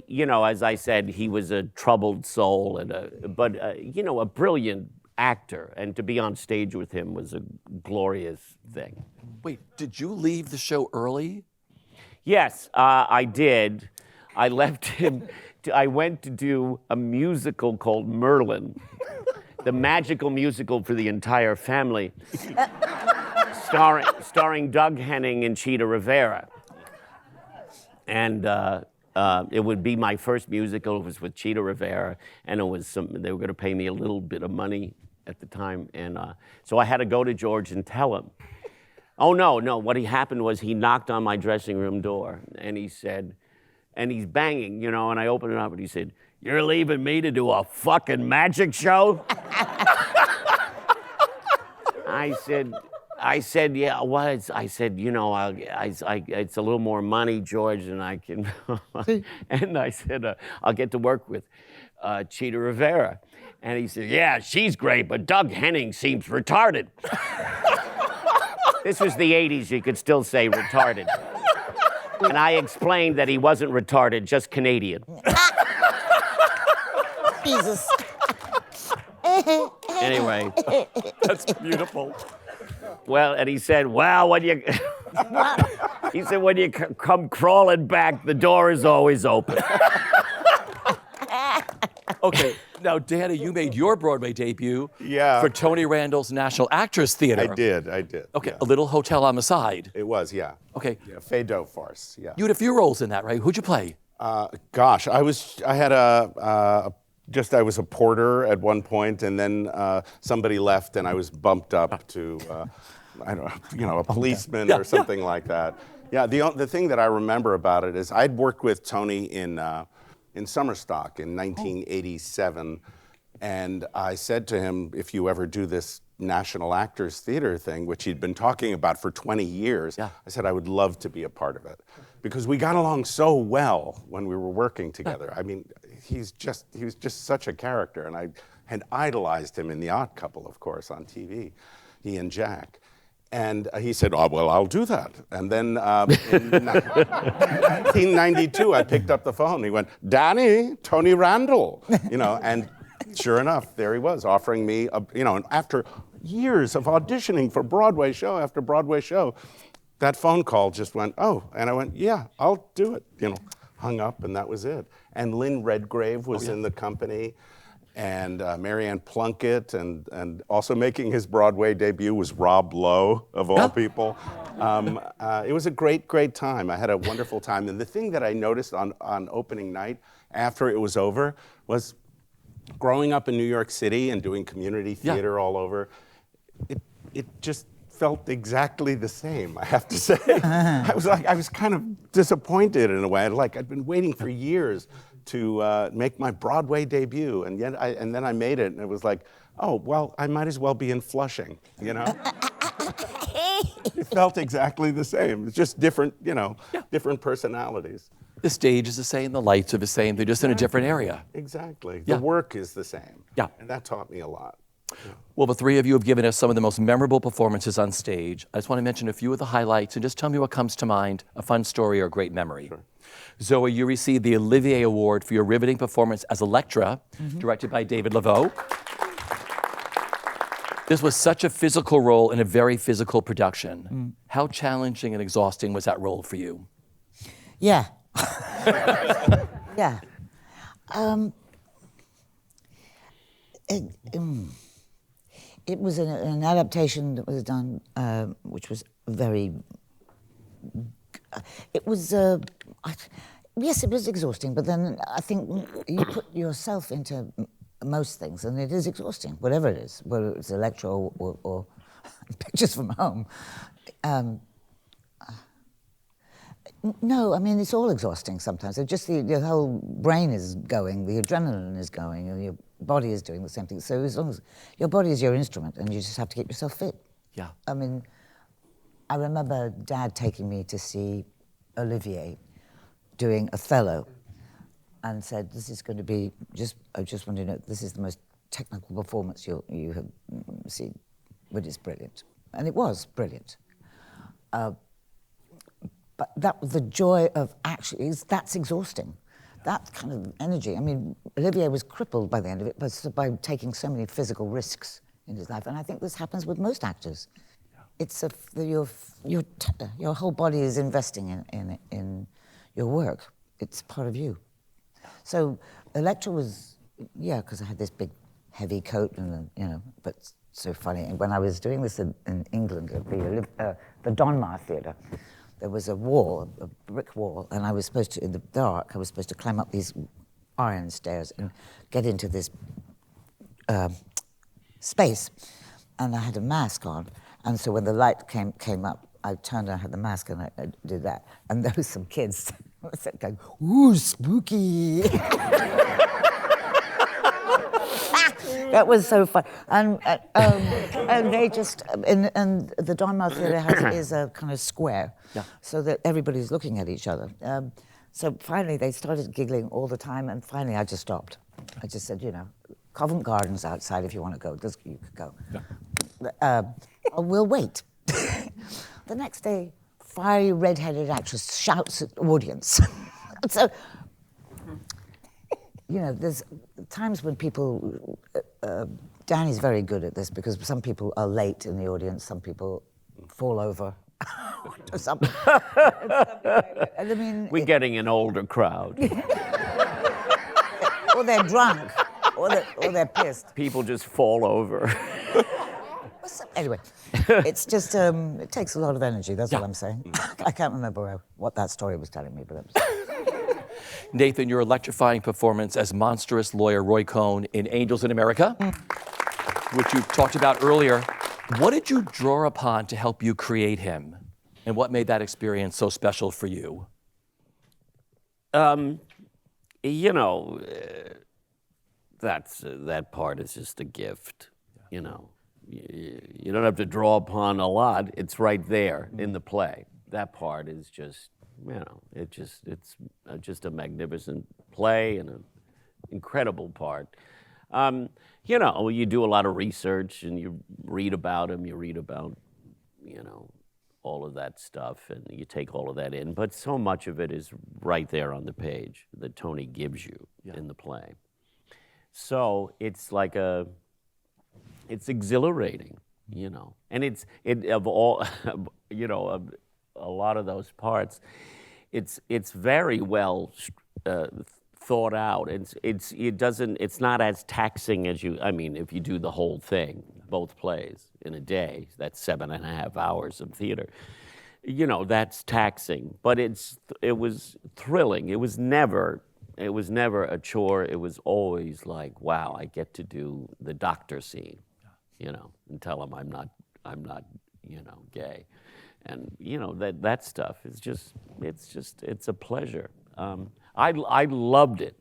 As I said, he was a troubled soul, but a brilliant actor. And to be on stage with him was a glorious thing. Wait, did you leave the show early? Yes, I did. I left him. I went to do a musical called Merlin, the magical musical for the entire family. Starring Doug Henning and Cheetah Rivera. And it would be my first musical. It was with Cheetah Rivera, and they were going to pay me a little bit of money at the time. And so I had to go to George and tell him. Oh, no. What happened was he knocked on my dressing room door, and he said, and he's banging, and I opened it up, and he said, you're leaving me to do a fucking magic show? I said, yeah, what? I said, it's a little more money, George, and I can. And I said, I'll get to work with Cheetah Rivera. And he said, yeah, she's great, but Doug Henning seems retarded. This was the 80s, you could still say retarded. And I explained that he wasn't retarded, just Canadian. Jesus. Anyway. That's beautiful. Well, and he said, well, when you come crawling back, the door is always open. Okay, now, Danny, you made your Broadway debut for Tony Randall's National Actors Theater. I did. Okay, yeah. A Little Hotel on the Side. It was, yeah. Okay. Yeah, Feydeau farce, yeah. You had a few roles in that, right? Who'd you play? Gosh, I was a porter at one point, and then somebody left, and I was bumped up to, a policeman or something like that. Yeah, the thing that I remember about it is I'd worked with Tony in Summerstock in 1987, and I said to him, if you ever do this National Actors Theater thing, which he'd been talking about for 20 years, Yeah. I said I would love to be a part of it. Because we got along so well when we were working together. I mean, he was just such a character, and I had idolized him in The Odd Couple, of course, on TV, he and Jack. And he said, oh, well, I'll do that. And then in 1992, I picked up the phone. He went, Danny, Tony Randall, and sure enough, there he was offering me, and after years of auditioning for Broadway show after Broadway show, that phone call just went, oh, and I went, yeah, I'll do it, hung up, and that was it. And Lynn Redgrave was in the company, and Marianne Plunkett, and also making his Broadway debut was Rob Lowe, of all people. It was a great, great time. I had a wonderful time. And the thing that I noticed on opening night, after it was over, was growing up in New York City and doing community theater all over, it just felt exactly the same, I have to say. I was kind of disappointed in a way. I'd been waiting for years to make my Broadway debut, and then I made it, and it was like, oh, well, I might as well be in Flushing, It felt exactly the same. It's just different, different personalities. The stage is the same, the lights are the same, they're just in a different area. Exactly. Yeah. The work is the same. Yeah. And that taught me a lot. Well, the three of you have given us some of the most memorable performances on stage. I just want to mention a few of the highlights and just tell me what comes to mind, a fun story or a great memory. Sure. Zoe, you received the Olivier Award for your riveting performance as Electra, directed by David Laveau. This was such a physical role in a very physical production. How challenging and exhausting was that role for you? Yeah. Yeah. It was an adaptation that was done, which was very. It was. Yes, it was exhausting, but then I think you put yourself into most things, and it is exhausting, whatever it is, whether it's Electra or Pictures from Home. No, I mean, it's all exhausting sometimes. It's just the whole brain is going, the adrenaline is going, and your body is doing the same thing. So as long as your body is your instrument, and you just have to keep yourself fit. Yeah. I mean, I remember Dad taking me to see Olivier doing Othello, and said, "This is going to be I just want to know, this is the most technical performance you have seen, but it's brilliant," and it was brilliant. But the joy of actually, that's exhausting. That kind of energy. I mean, Olivier was crippled by the end of it by taking so many physical risks in his life, and I think this happens with most actors. Yeah. It's your whole body is investing in your work. It's part of you. So Electra was, because I had this big, heavy coat, and but so funny. And when I was doing this in England at the Donmar Theatre, there was a wall, a brick wall, and I was supposed to, in the dark, climb up these iron stairs and get into this space. And I had a mask on, and so when the light came up, I turned and I had the mask, and I did that. And there was some kids going, "Ooh, spooky!" That was so fun, and they just and the Donmar Theatre is a kind of square, so that everybody's looking at each other. So finally, they started giggling all the time, and finally, I just stopped. I just said, Covent Garden's outside if you want to go. You could go. Yeah. We'll wait. The next day, fiery red-headed actress shouts at the audience. So. There's times when people, Danny's very good at this, because some people are late in the audience, some people fall over. Or something. And I mean, We're getting an older crowd. or they're drunk, or they're pissed. People just fall over. Anyway, it's just, it takes a lot of energy, that's what I'm saying. I can't remember what that story was telling me, but it was... Nathan, your electrifying performance as monstrous lawyer Roy Cohn in Angels in America, which you talked about earlier. What did you draw upon to help you create him? And what made that experience so special for you? That part is just a gift, you don't have to draw upon a lot. It's right there in the play. That part is just, it's just a magnificent play and an incredible part. You do a lot of research and you read about him, you read about, all of that stuff, and you take all of that in. But so much of it is right there on the page that Tony gives you in the play. So it's like it's exhilarating, and of all, of a lot of those parts, it's very well thought out. It's not as taxing as if you do the whole thing, both plays in a day, that's 7.5 hours of theater. That's taxing, but it was thrilling. It was never a chore. It was always like, wow, I get to do the doctor scene, and tell him I'm not, gay. And that stuff is it's a pleasure. I loved it.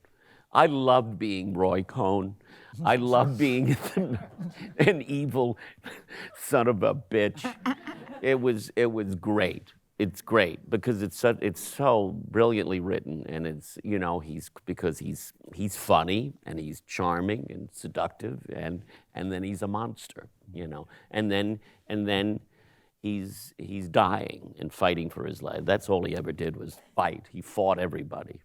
I loved being Roy Cohn. I loved being an evil son of a bitch. It was great. It's great because it's so brilliantly written, and it's he's funny and he's charming and seductive, and then he's a monster, and then he's dying and fighting for his life. That's all he ever did was fight. He fought everybody.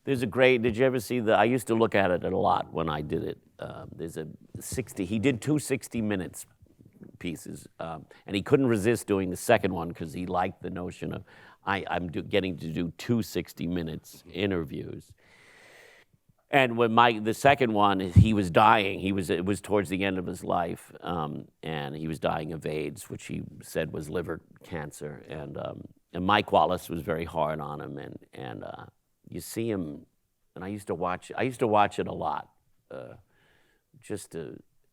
Did you ever see I used to look at it a lot when I did it. He did 2 60-minute pieces, and he couldn't resist doing the second one because he liked the notion of, getting to do 2 60-minute interviews. And when the second one, he was dying. It was towards the end of his life, and he was dying of AIDS, which he said was liver cancer. And Mike Wallace was very hard on him, and you see him, and I used to watch it a lot,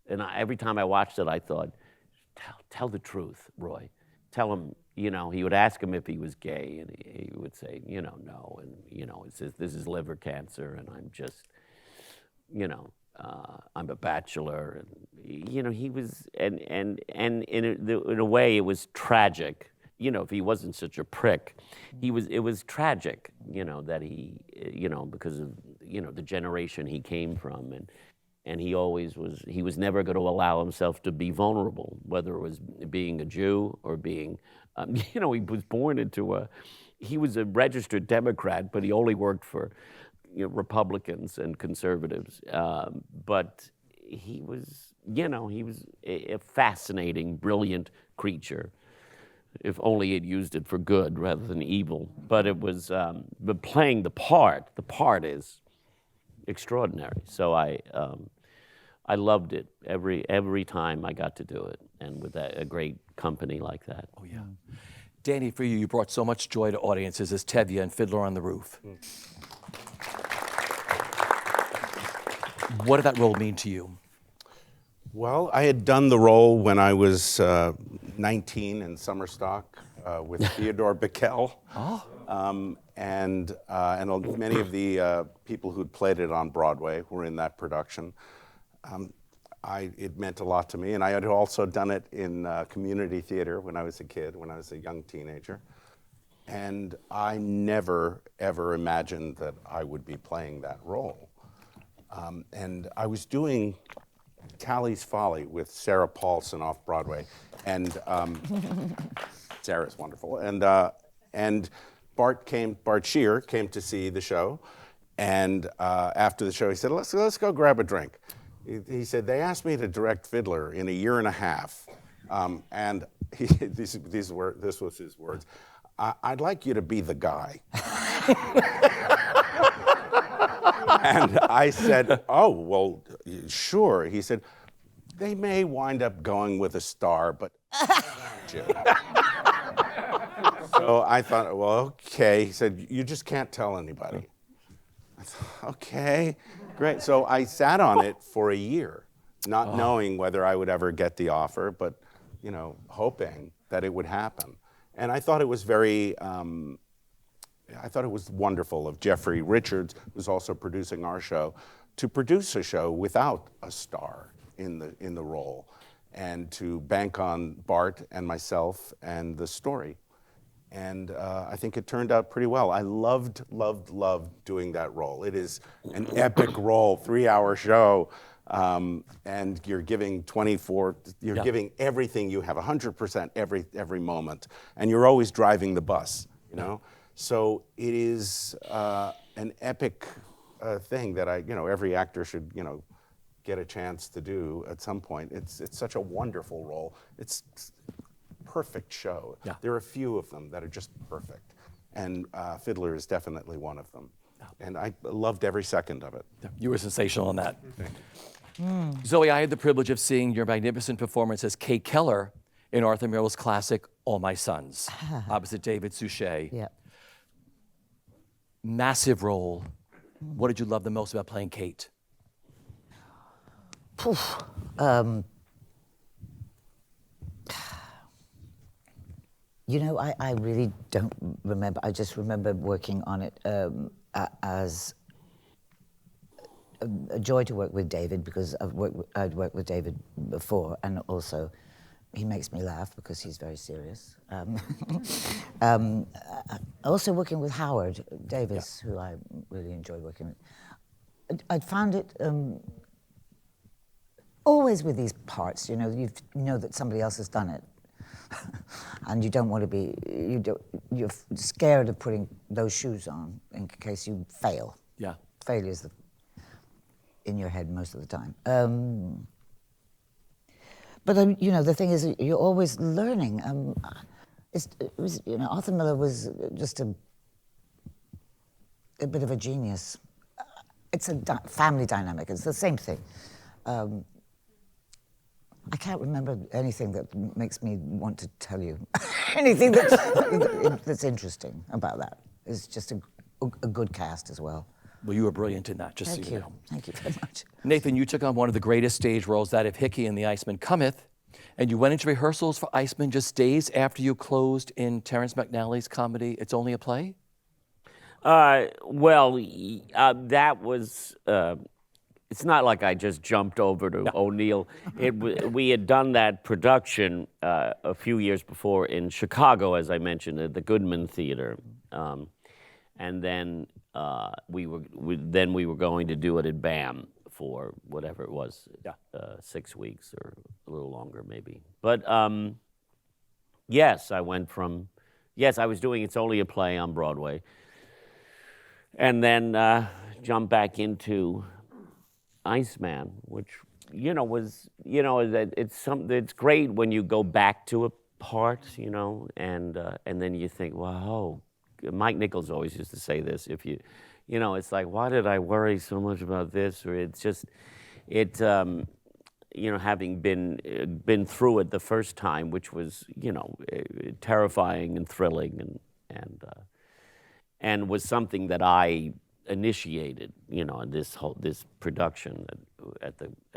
every time I watched it, I thought, tell the truth, Roy. Tell him, he would ask him if he was gay, and he would say, no, and it says this is liver cancer, and I'm just, I'm a bachelor, and he was, and in a way it was tragic. If he wasn't such a prick, it was tragic, that he, because of, the generation he came from, and he was never going to allow himself to be vulnerable, whether it was being a Jew or being, he was born he was a registered Democrat, but he only worked for, Republicans and conservatives, but he was a fascinating, brilliant creature. If only he'd used it for good rather than evil. But it was, but playing the part is extraordinary. So I loved it every time I got to do it, and with a great company like that. Oh yeah, Danny, for you brought so much joy to audiences as Tevye in Fiddler on the Roof. What did that role mean to you? Well, I had done the role when I was 19 in Summer Stock with Theodore Bickel. And many of the people who'd played it on Broadway were in that production. It meant a lot to me, and I had also done it in community theater when I was a kid, when I was a young teenager. And I never, ever imagined that I would be playing that role. And I was doing Tally's Folly with Sarah Paulson off Broadway, and Sarah's wonderful. And Bart Shear came to see the show, and after the show he said, let's go grab a drink. He said, they asked me to direct Fiddler in a year and a half, and this was his words, I'd like you to be the guy. And I said, oh, well, sure. He said, they may wind up going with a star, but So I thought, well, okay. He said, you just can't tell anybody. I thought, okay, great. So I sat on it for a year, not knowing whether I would ever get the offer, but hoping that it would happen. And I thought it was I thought it was wonderful of Jeffrey Richards, who's also producing our show, to produce a show without a star in the role. and to bank on Bart and myself and the story. And I think it turned out pretty well. I loved doing that role. It is an epic role, 3-hour show, and you're giving giving everything you have, 100% every moment, and you're always driving the bus, you know? So it is an epic thing that every actor should, get a chance to do at some point. It's such a wonderful role. It's perfect show. Yeah. There are a few of them that are just perfect, and Fiddler is definitely one of them. And I loved every second of it. You were sensational on that. Zoe, I had the privilege of seeing your magnificent performance as Kate Keller in Arthur Murrell's classic All My Sons, opposite David Suchet. Yeah. Massive role. What did you love the most about playing Kate? I really don't remember. I just remember working on it as a joy to work with David, because I'd worked with David before, and also he makes me laugh because he's very serious. Also working with Howard Davis, who I really enjoyed working with. I found it always with these parts, you know that somebody else has done it. And you don't want to be, you're scared of putting those shoes on in case you fail. Yeah. Failure's in your head most of the time. But the thing is, you're always learning. Arthur Miller was just a bit of a genius. It's a family dynamic. It's the same thing. I can't remember anything that makes me want to tell you anything that's interesting about that. It's just a good cast as well. Well, you were brilliant in that, just Thank so you. you know. Thank you very much. Nathan, you took on one of the greatest stage roles, that of Hickey in The Iceman Cometh, and you went into rehearsals for Iceman just days after you closed in Terrence McNally's comedy, It's Only a Play? That was... it's not like I just jumped over to O'Neill. We had done that production a few years before in Chicago, as I mentioned, at the Goodman Theater, and then we were going to do it at BAM for whatever it was, 6 weeks or a little longer maybe. But yes, I was doing It's Only a Play on Broadway, and then jumped back into Iceman, which was it's great when you go back to a part, and then you think, wow. Mike Nichols always used to say this: if it's like, why did I worry so much about this? Or it's just, having been through it the first time, which was terrifying and thrilling, and was something that I initiated, this production at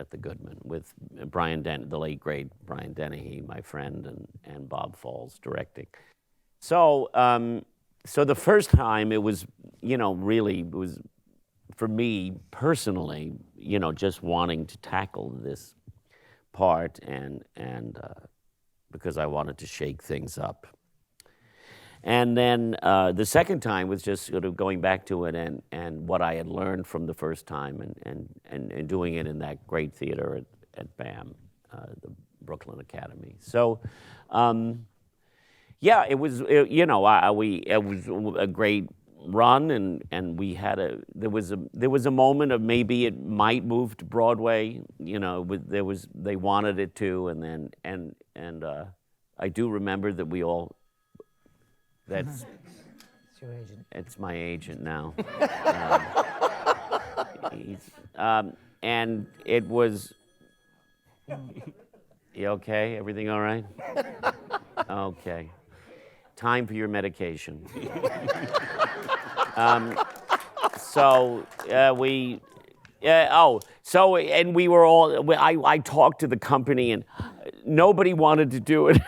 the Goodman with the late great Brian Dennehy, my friend, and Bob Falls directing. So the first time it was, really it was for me personally, just wanting to tackle this part and because I wanted to shake things up. And then the second time was just sort of going back to it and what I had learned from the first time and doing it in that great theater at BAM, the Brooklyn Academy. So, it was it was a great run, and we had there was a moment of maybe it might move to Broadway. They wanted it to, and I do remember that we all. That's It's your agent. It's my agent now. And it was. You okay? Everything all right? Okay. Time for your medication. We were all. I talked to the company, and nobody wanted to do it.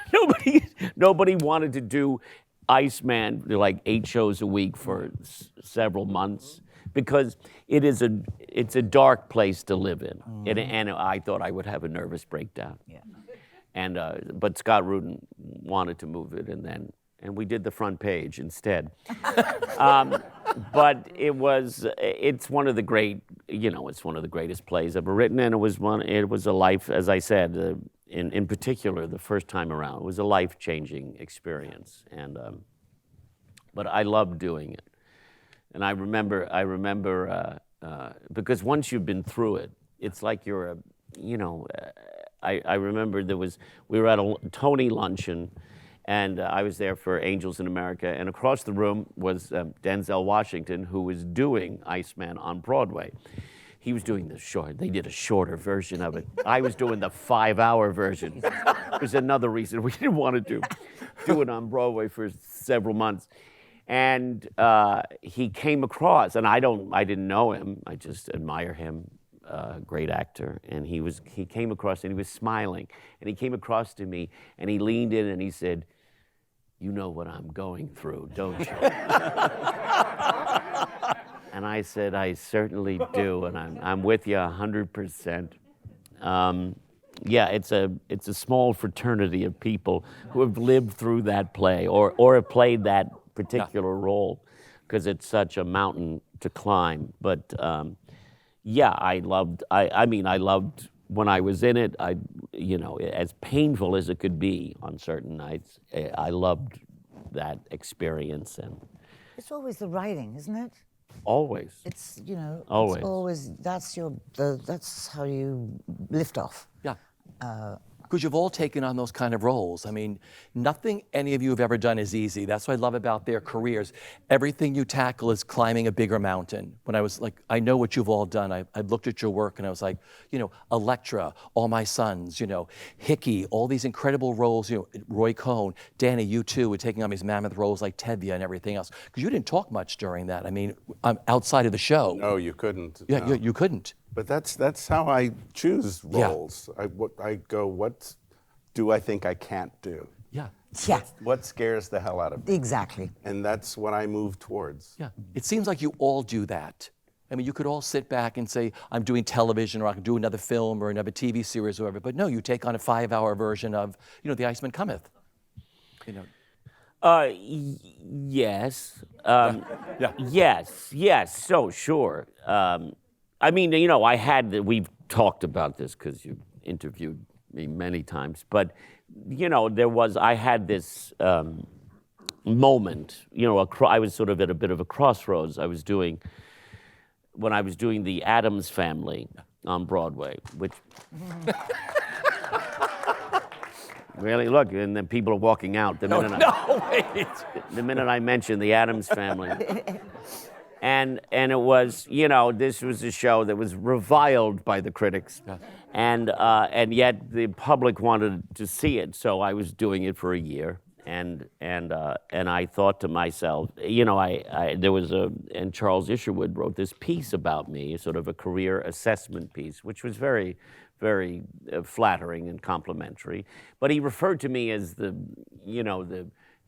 Nobody wanted to do Iceman, like 8 shows a week for several months, because it's a dark place to live in, and I thought I would have a nervous breakdown. Yeah. And but Scott Rudin wanted to move it, and we did the front page instead. But it's one of the great, it's one of the greatest plays ever written, and it was a life, as I said, in particular, the first time around, it was a life-changing experience, and but I loved doing it, and I remember because once you've been through it, it's like you're I remember we were at a Tony luncheon, and I was there for Angels in America, and across the room was Denzel Washington, who was doing Iceman on Broadway. He was doing they did a shorter version of it. I was doing the 5-hour version. It was another reason we didn't want to do it on Broadway for several months. And he came across, and I didn't know him, I just admire him. Great actor, and he came across and he was smiling, and he came across to me and he leaned in and he said, "You know what I'm going through, don't you?" And I said, "I certainly do, and I'm with you 100%." Yeah, it's a small fraternity of people who have lived through that play or have played that particular role, because it's such a mountain to climb. But yeah, I loved when I was in it. As painful as it could be on certain nights, I loved that experience. And It's always the writing, isn't it? always, It's Always. It's always that's how you lift off. Yeah. Because you've all taken on those kind of roles. I mean, nothing any of you have ever done is easy. That's what I love about their careers. Everything you tackle is climbing a bigger mountain. When I was like, I know what you've all done. I looked at your work and I was like, Electra, All My Sons, Hickey, all these incredible roles, Roy Cohn, Danny, you too, were taking on these mammoth roles like Tevye and everything else. Because you didn't talk much during that. I mean, outside of the show. No, you couldn't. Yeah, no. you couldn't. But that's how I choose roles. Yeah. I go, what do I think I can't do? Yeah. Yeah, What scares the hell out of me? exactly. And that's what I move towards. Yeah, it seems like you all do that. I mean, you could all sit back and say, I'm doing television, or I can do another film or another TV series or whatever, but no, you take on a 5-hour version of, The Iceman Cometh. Yes. Yeah. Yes. So sure. I mean, we've talked about this because you've interviewed me many times, but I had this moment. I was sort of at a bit of a crossroads. When I was doing the Addams Family on Broadway, which. Really, look, and then people are walking out the minute I mentioned the Addams Family. And it was, this was a show that was reviled by the critics, and yet the public wanted to see it. So I was doing it for a year, and I thought to myself, and Charles Isherwood wrote this piece about me, sort of a career assessment piece, which was very, very flattering and complimentary. But he referred to me as the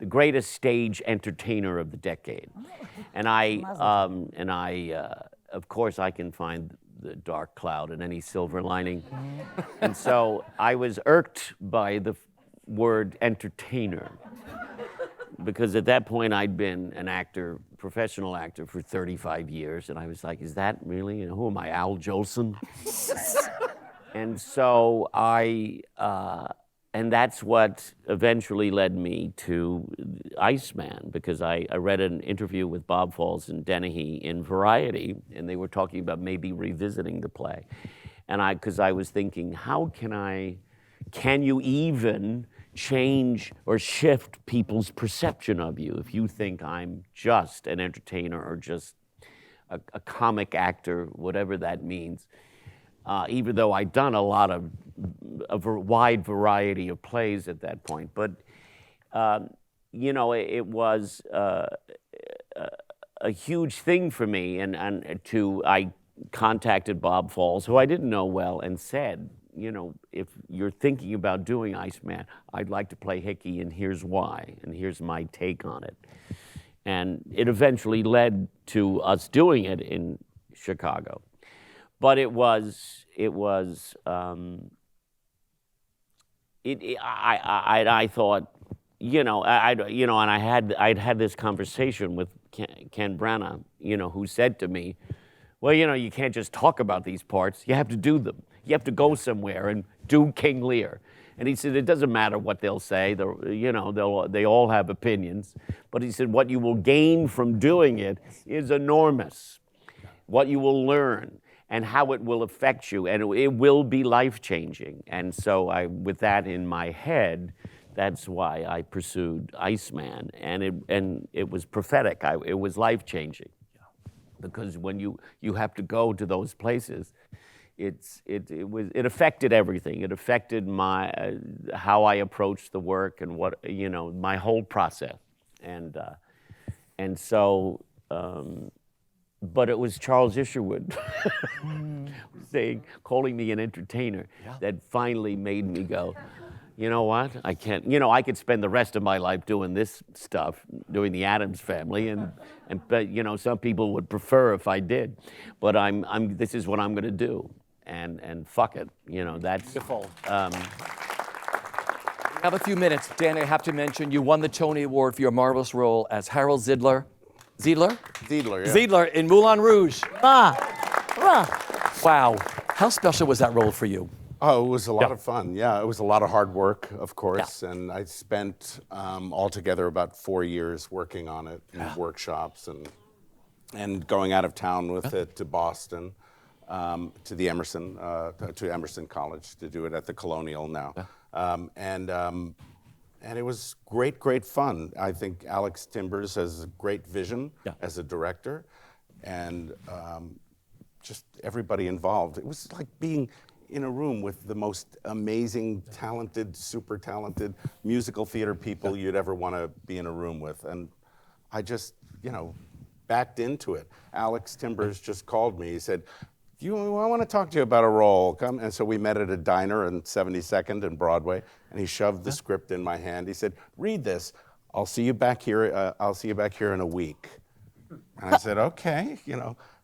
greatest stage entertainer of the decade. And of course, I can find the dark cloud in any silver lining. And so I was irked by the word entertainer, because at that point I'd been an actor, professional actor, for 35 years. And I was like, is that really, who am I, Al Jolson? And so and that's what eventually led me to Iceman, because I read an interview with Bob Falls and Dennehy in Variety, and they were talking about maybe revisiting the play. And because I was thinking, can you even change or shift people's perception of you if you think I'm just an entertainer or just a comic actor, whatever that means. Even though I'd done a wide variety of plays at that point. But, it was a huge thing for me. I contacted Bob Falls, who I didn't know well, and said, if you're thinking about doing Iceman, I'd like to play Hickey, and here's why, and here's my take on it. And it eventually led to us doing it in Chicago. But it was I thought, and I'd had this conversation with Ken Branagh, who said to me, well, you can't just talk about these parts. You have to do them. You have to go somewhere and do King Lear. And he said, it doesn't matter what they'll say. They all have opinions. But he said, what you will gain from doing it is enormous. What you will learn and how it will affect you. And it will be life-changing. And so with that in my head, that's why I pursued Iceman. And it was prophetic. It was life-changing. Because when you have to go to those places, it affected everything. It affected how I approached the work and my whole process. And so, but it was Charles Isherwood calling me an entertainer that finally made me go, you know what? I can't. I could spend the rest of my life doing this stuff, doing the Addams Family, but some people would prefer if I did. But this is what I'm going to do, and fuck it. That's beautiful. We have a few minutes. Danny, I have to mention you won the Tony Award for your marvelous role as Harold Zidler. Zidler, yeah. Zidler in Moulin Rouge. Wow. How special was that role for you? Oh, it was a lot of fun. Yeah, it was a lot of hard work, of course, and I spent altogether about 4 years working on it in workshops and going out of town with it to Boston, to the Emerson College to do it at the Colonial now, and it was great fun. I think Alex Timbers has a great vision as a director, and just everybody involved. It was like being in a room with the most amazing, talented, super talented musical theater people you'd ever want to be in a room with. And I just, backed into it. Alex Timbers just called me. He said, I want to talk to you about a role. Come. And so we met at a diner on 72nd and Broadway, and he shoved the script in my hand. He said, read this. I'll see you back here. I'll see you back here in a week. And I said, okay.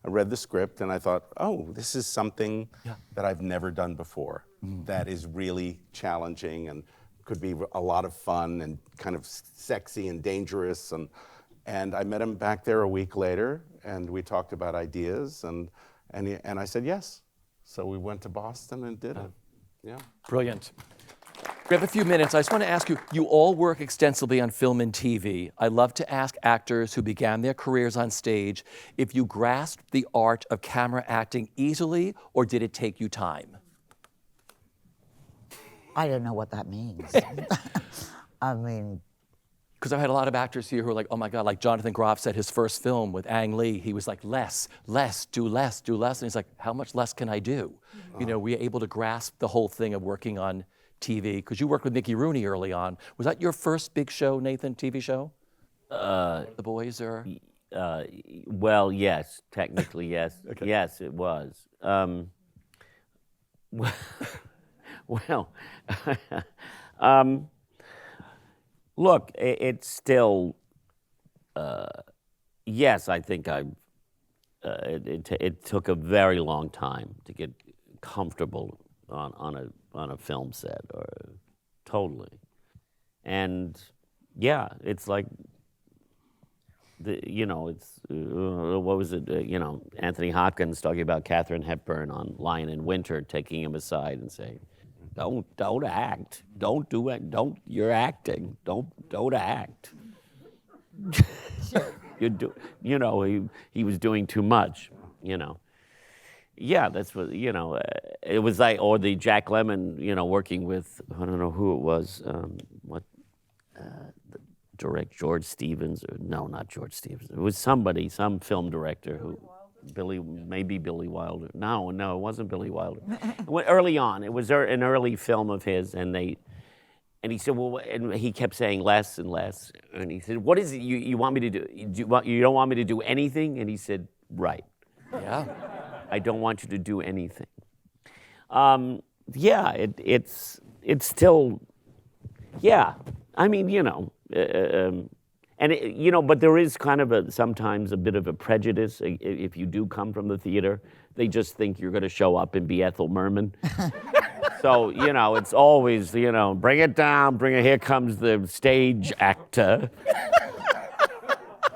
I read the script and I thought, oh, this is something that I've never done before. That is really challenging and could be a lot of fun and kind of sexy and dangerous. And I met him back there a week later, and we talked about ideas, and I said yes. So we went to Boston and did it. Yeah. Brilliant. We have a few minutes. I just want to ask you, you all work extensively on film and TV. I love to ask actors who began their careers on stage if you grasped the art of camera acting easily, or did it take you time? I don't know what that means. I mean... Because I've had a lot of actors here who are like, oh my God, like Jonathan Groff said his first film with Ang Lee, he was like, less, do less. And he's like, how much less can I do? Were you able to grasp the whole thing of working on TV? Because you worked with Mickey Rooney early on. Was that your first big show, Nathan, TV show? The Boys or? Well, yes, technically, yes. Okay. Yes, it was. Look, it's still, yes, I think it took a very long time to get comfortable on a film set, or totally. And yeah, it's like, what was it, Anthony Hopkins talking about Katharine Hepburn on Lion in Winter, taking him aside and saying, Don't act. Don't do it. You're acting. Don't act. He was doing too much, Yeah, that's what, it was like, or the Jack Lemmon, working with, I don't know who it was, direct George Stevens, or no, not George Stevens. It was some film director who, maybe Billy Wilder. No, it wasn't Billy Wilder. Early on, it was an early film of his, and he said, well, and he kept saying less and less, and he said, what is it you want me to do? You don't want me to do anything? And he said, right. Yeah. I don't want you to do anything. Yeah, it's still, yeah. I mean, and but there is kind of sometimes a bit of a prejudice if you do come from the theater. They just think you're going to show up and be Ethel Merman. So, it's always, bring it down, here comes the stage actor.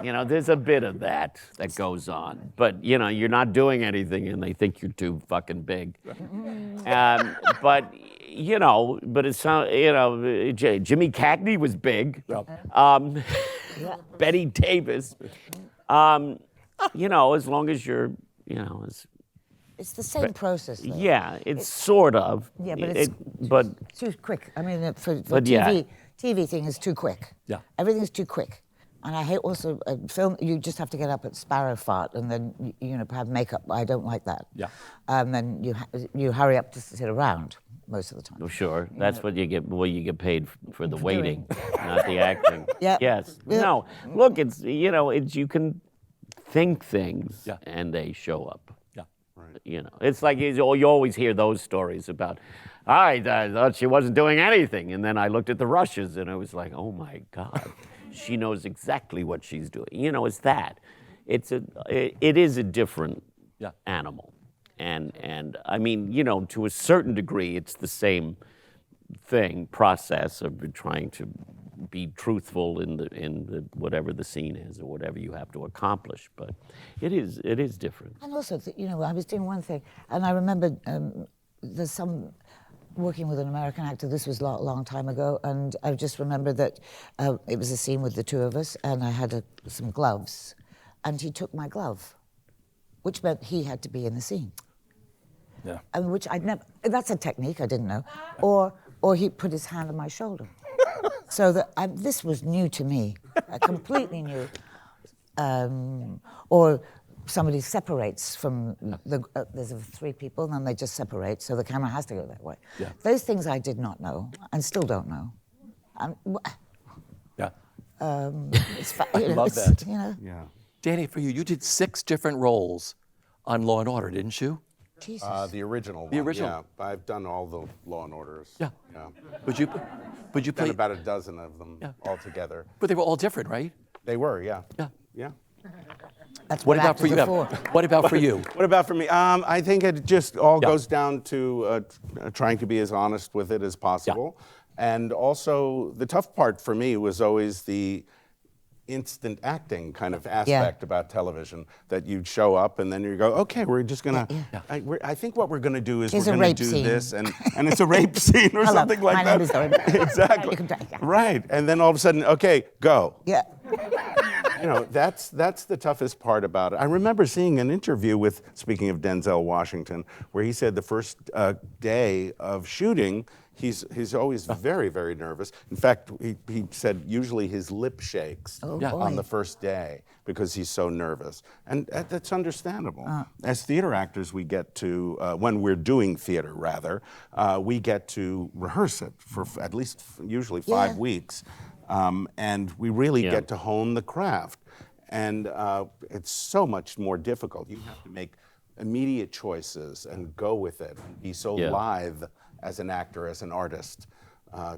There's a bit of that goes on. But, you're not doing anything and they think you're too fucking big. But it's, Jimmy Cagney was big. Betty Davis. As long as you're, It's the same process, though. Yeah, it's sort of. Yeah, but it's too quick. I mean, for TV thing is too quick. Yeah. Everything's too quick. And I hate also film. You just have to get up at sparrow fart and then have makeup. I don't like that. Yeah. And then you hurry up to sit around most of the time. Oh, sure. That's what you get. Well, you get paid for the waiting, not the acting. Yeah. Yes. Yeah. No. Look, it's you can think things and they show up. Yeah. It's like you always hear those stories about. I thought she wasn't doing anything, and then I looked at the rushes, and I was like, oh my God. She knows exactly what she's doing. It's that. It is a different animal. And I mean, to a certain degree, it's the same process of trying to be truthful in the whatever the scene is or whatever you have to accomplish. But it is different. And also, I was doing one thing, and I remember there's some working with an American actor. This was a long time ago, and I just remember that it was a scene with the two of us, and I had some gloves, and he took my glove, which meant he had to be in the scene. Yeah. And which I'd never. That's a technique I didn't know, or he put his hand on my shoulder, so that this was new to me, completely new. Or somebody separates from there's three people, and then they just separate, so the camera has to go that way. Yeah. Those things I did not know, and still don't know. Yeah. I love that. Yeah. Danny, for you did 6 different roles on Law and Order, didn't you? Jesus. The original one. The original. Yeah, I've done all the Law and Orders. Yeah. Yeah. Would you Done play? about a dozen of them altogether. But they were all different, right? They were, yeah. Yeah. Yeah. That's What about for actors you? are for. What about for you? What about for me? I think it just all goes down to trying to be as honest with it as possible. And also, the tough part for me was always the instant acting kind of aspect about television, that you'd show up and then you go, okay, we're just gonna, I think what we're gonna do is Here's we're a gonna rape do scene. this, and it's a rape scene or Hello, something like my that. name is Zoe. Exactly. You can try, yeah. Right, and then all of a sudden, okay, go. Yeah. That's the toughest part about it. I remember seeing an interview with, speaking of Denzel Washington, where he said the first day of shooting, he's always very, very nervous. In fact, he said usually his lip shakes on the first day because he's so nervous. And that's understandable. As theater actors, we get to, when we're doing theater rather, we get to rehearse it for at least usually 5 weeks. And we really get to hone the craft. And it's so much more difficult. You have to make immediate choices and go with it and be so lithe as an actor, as an artist,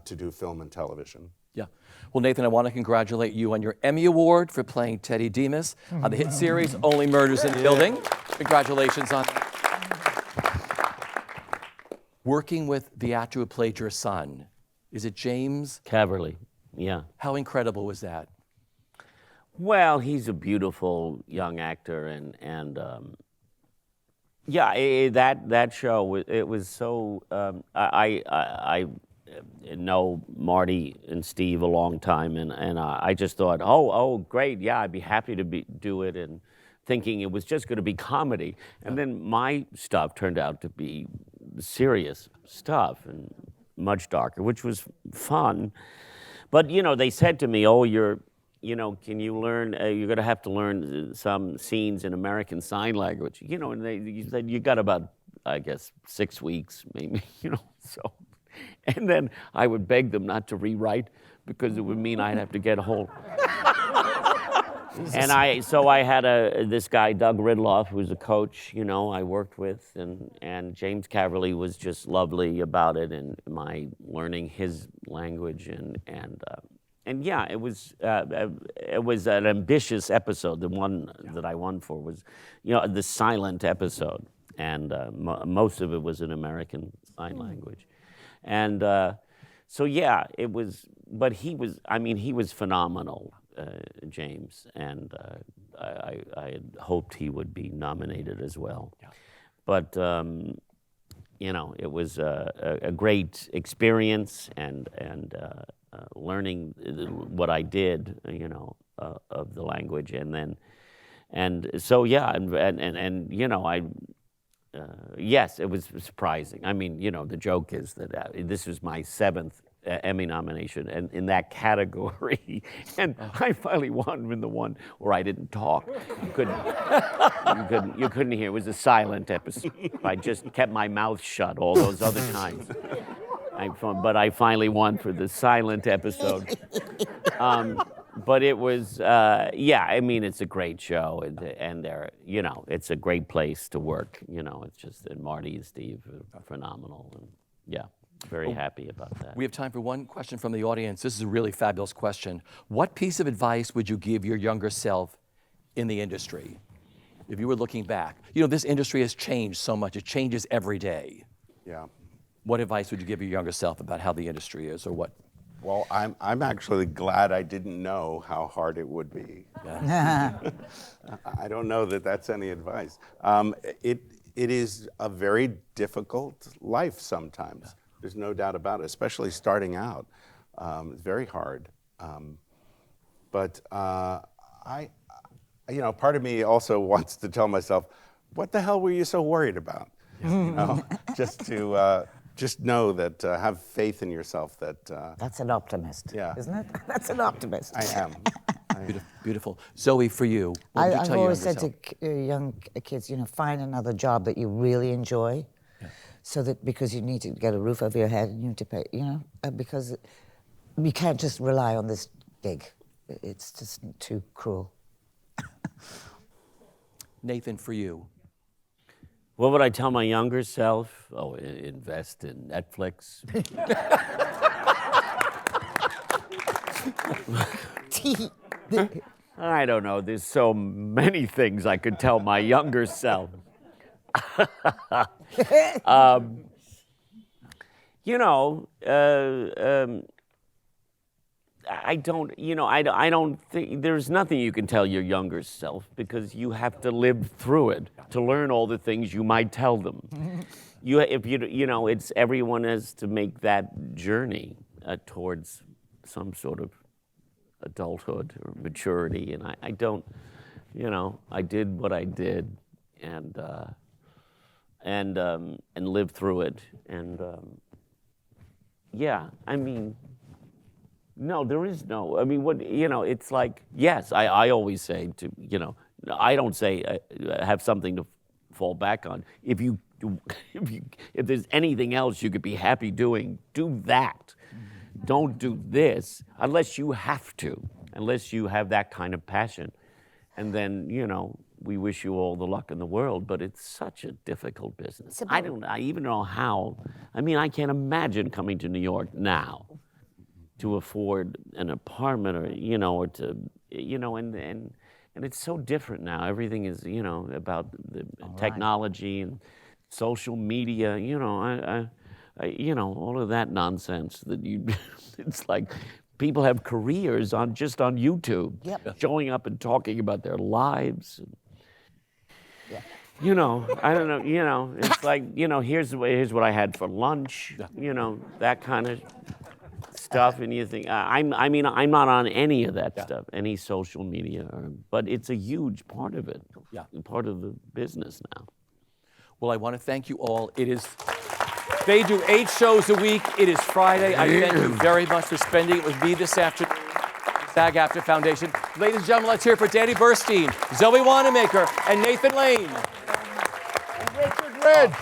to do film and television. Yeah. Well, Nathan, I want to congratulate you on your Emmy Award for playing Teddy Demas on the hit series Only Murders in the Building. Congratulations on that. Working with the actor who played your son, is it James Caverly, yeah. How incredible was that? Well, he's a beautiful young actor, and that show, it was so. I know Marty and Steve a long time, and I just thought, oh, great, yeah, I'd be happy to do it, and thinking it was just going to be comedy, and then my stuff turned out to be serious stuff and much darker, which was fun. But they said to me, oh, can you learn, you're going to have to learn some scenes in American Sign Language, and you said you got about, I guess, 6 weeks, maybe, so. And then I would beg them not to rewrite because it would mean I'd have to get a whole. And I had this guy, Doug Ridloff, who was a coach, I worked with, and James Caverly was just lovely about it, and my learning his language, and yeah, it was an ambitious episode. The one that I won for was, the silent episode, and most of it was in American Sign Language. And so yeah, it was. But he was phenomenal, James, and I had hoped he would be nominated as well. Yeah. But it was a great experience, and learning what I did, of the language, and so yeah, and yes, it was surprising. I mean, the joke is that this was my 7th Emmy nomination, and in that category, and I finally won in the one where I didn't talk. You couldn't hear. It was a silent episode. I just kept my mouth shut all those other times. But I finally won for the silent episode. But it was, yeah. I mean, it's a great show, and they're, it's a great place to work. It's just, and Marty and Steve are phenomenal, and yeah. Very happy about that. We have time for one question from the audience. This is a really fabulous question. What piece of advice would you give your younger self in the industry? If you were looking back, this industry has changed so much. It changes every day. Yeah. What advice would you give your younger self about how the industry is, or what? Well, I'm actually glad I didn't know how hard it would be. Yeah. I don't know that that's any advice. It is a very difficult life sometimes. Yeah. There's no doubt about it, especially starting out. It's very hard. But part of me also wants to tell myself, what the hell were you so worried about? Just to just know that, have faith in yourself that... That's an optimist, isn't it? That's an optimist. I am. Beautiful. Zoe, for you, what would you tell I've always said yourself? to young kids, find another job that you really enjoy. Yeah. So that, because you need to get a roof over your head and you need to pay, because you can't just rely on this gig. It's just too cruel. Nathan, for you. What would I tell my younger self? Oh, invest in Netflix. I don't know. There's so many things I could tell my younger self. I don't think there's nothing you can tell your younger self, because you have to live through it to learn all the things you might tell them. It's everyone has to make that journey towards some sort of adulthood or maturity, and I don't, I did what I did, and live through it, and no, there is no. I mean, it's like, yes, I always say to, I don't say have something to fall back on. If there's anything else you could be happy doing, do that. Don't do this unless you have to, unless you have that kind of passion. And then, we wish you all the luck in the world, but it's such a difficult business. I even know how. I mean, I can't imagine coming to New York now to afford an apartment, or or to and it's so different now. Everything is about the technology and social media. All of that nonsense that it's like people have careers just on YouTube, showing up and talking about their lives. I don't know. It's like here's what I had for lunch. That kind of stuff, and you think I'm not on any of that stuff, any social media, but it's a huge part of it. Yeah, part of the business now. Well, I want to thank you all. They do 8 shows a week. It is Friday. I thank you very much for spending it with me this afternoon. SAG-AFTRA Foundation. Ladies and gentlemen, let's hear it for Danny Burstein, Zoë Wanamaker, and Nathan Lane. And Richard Red.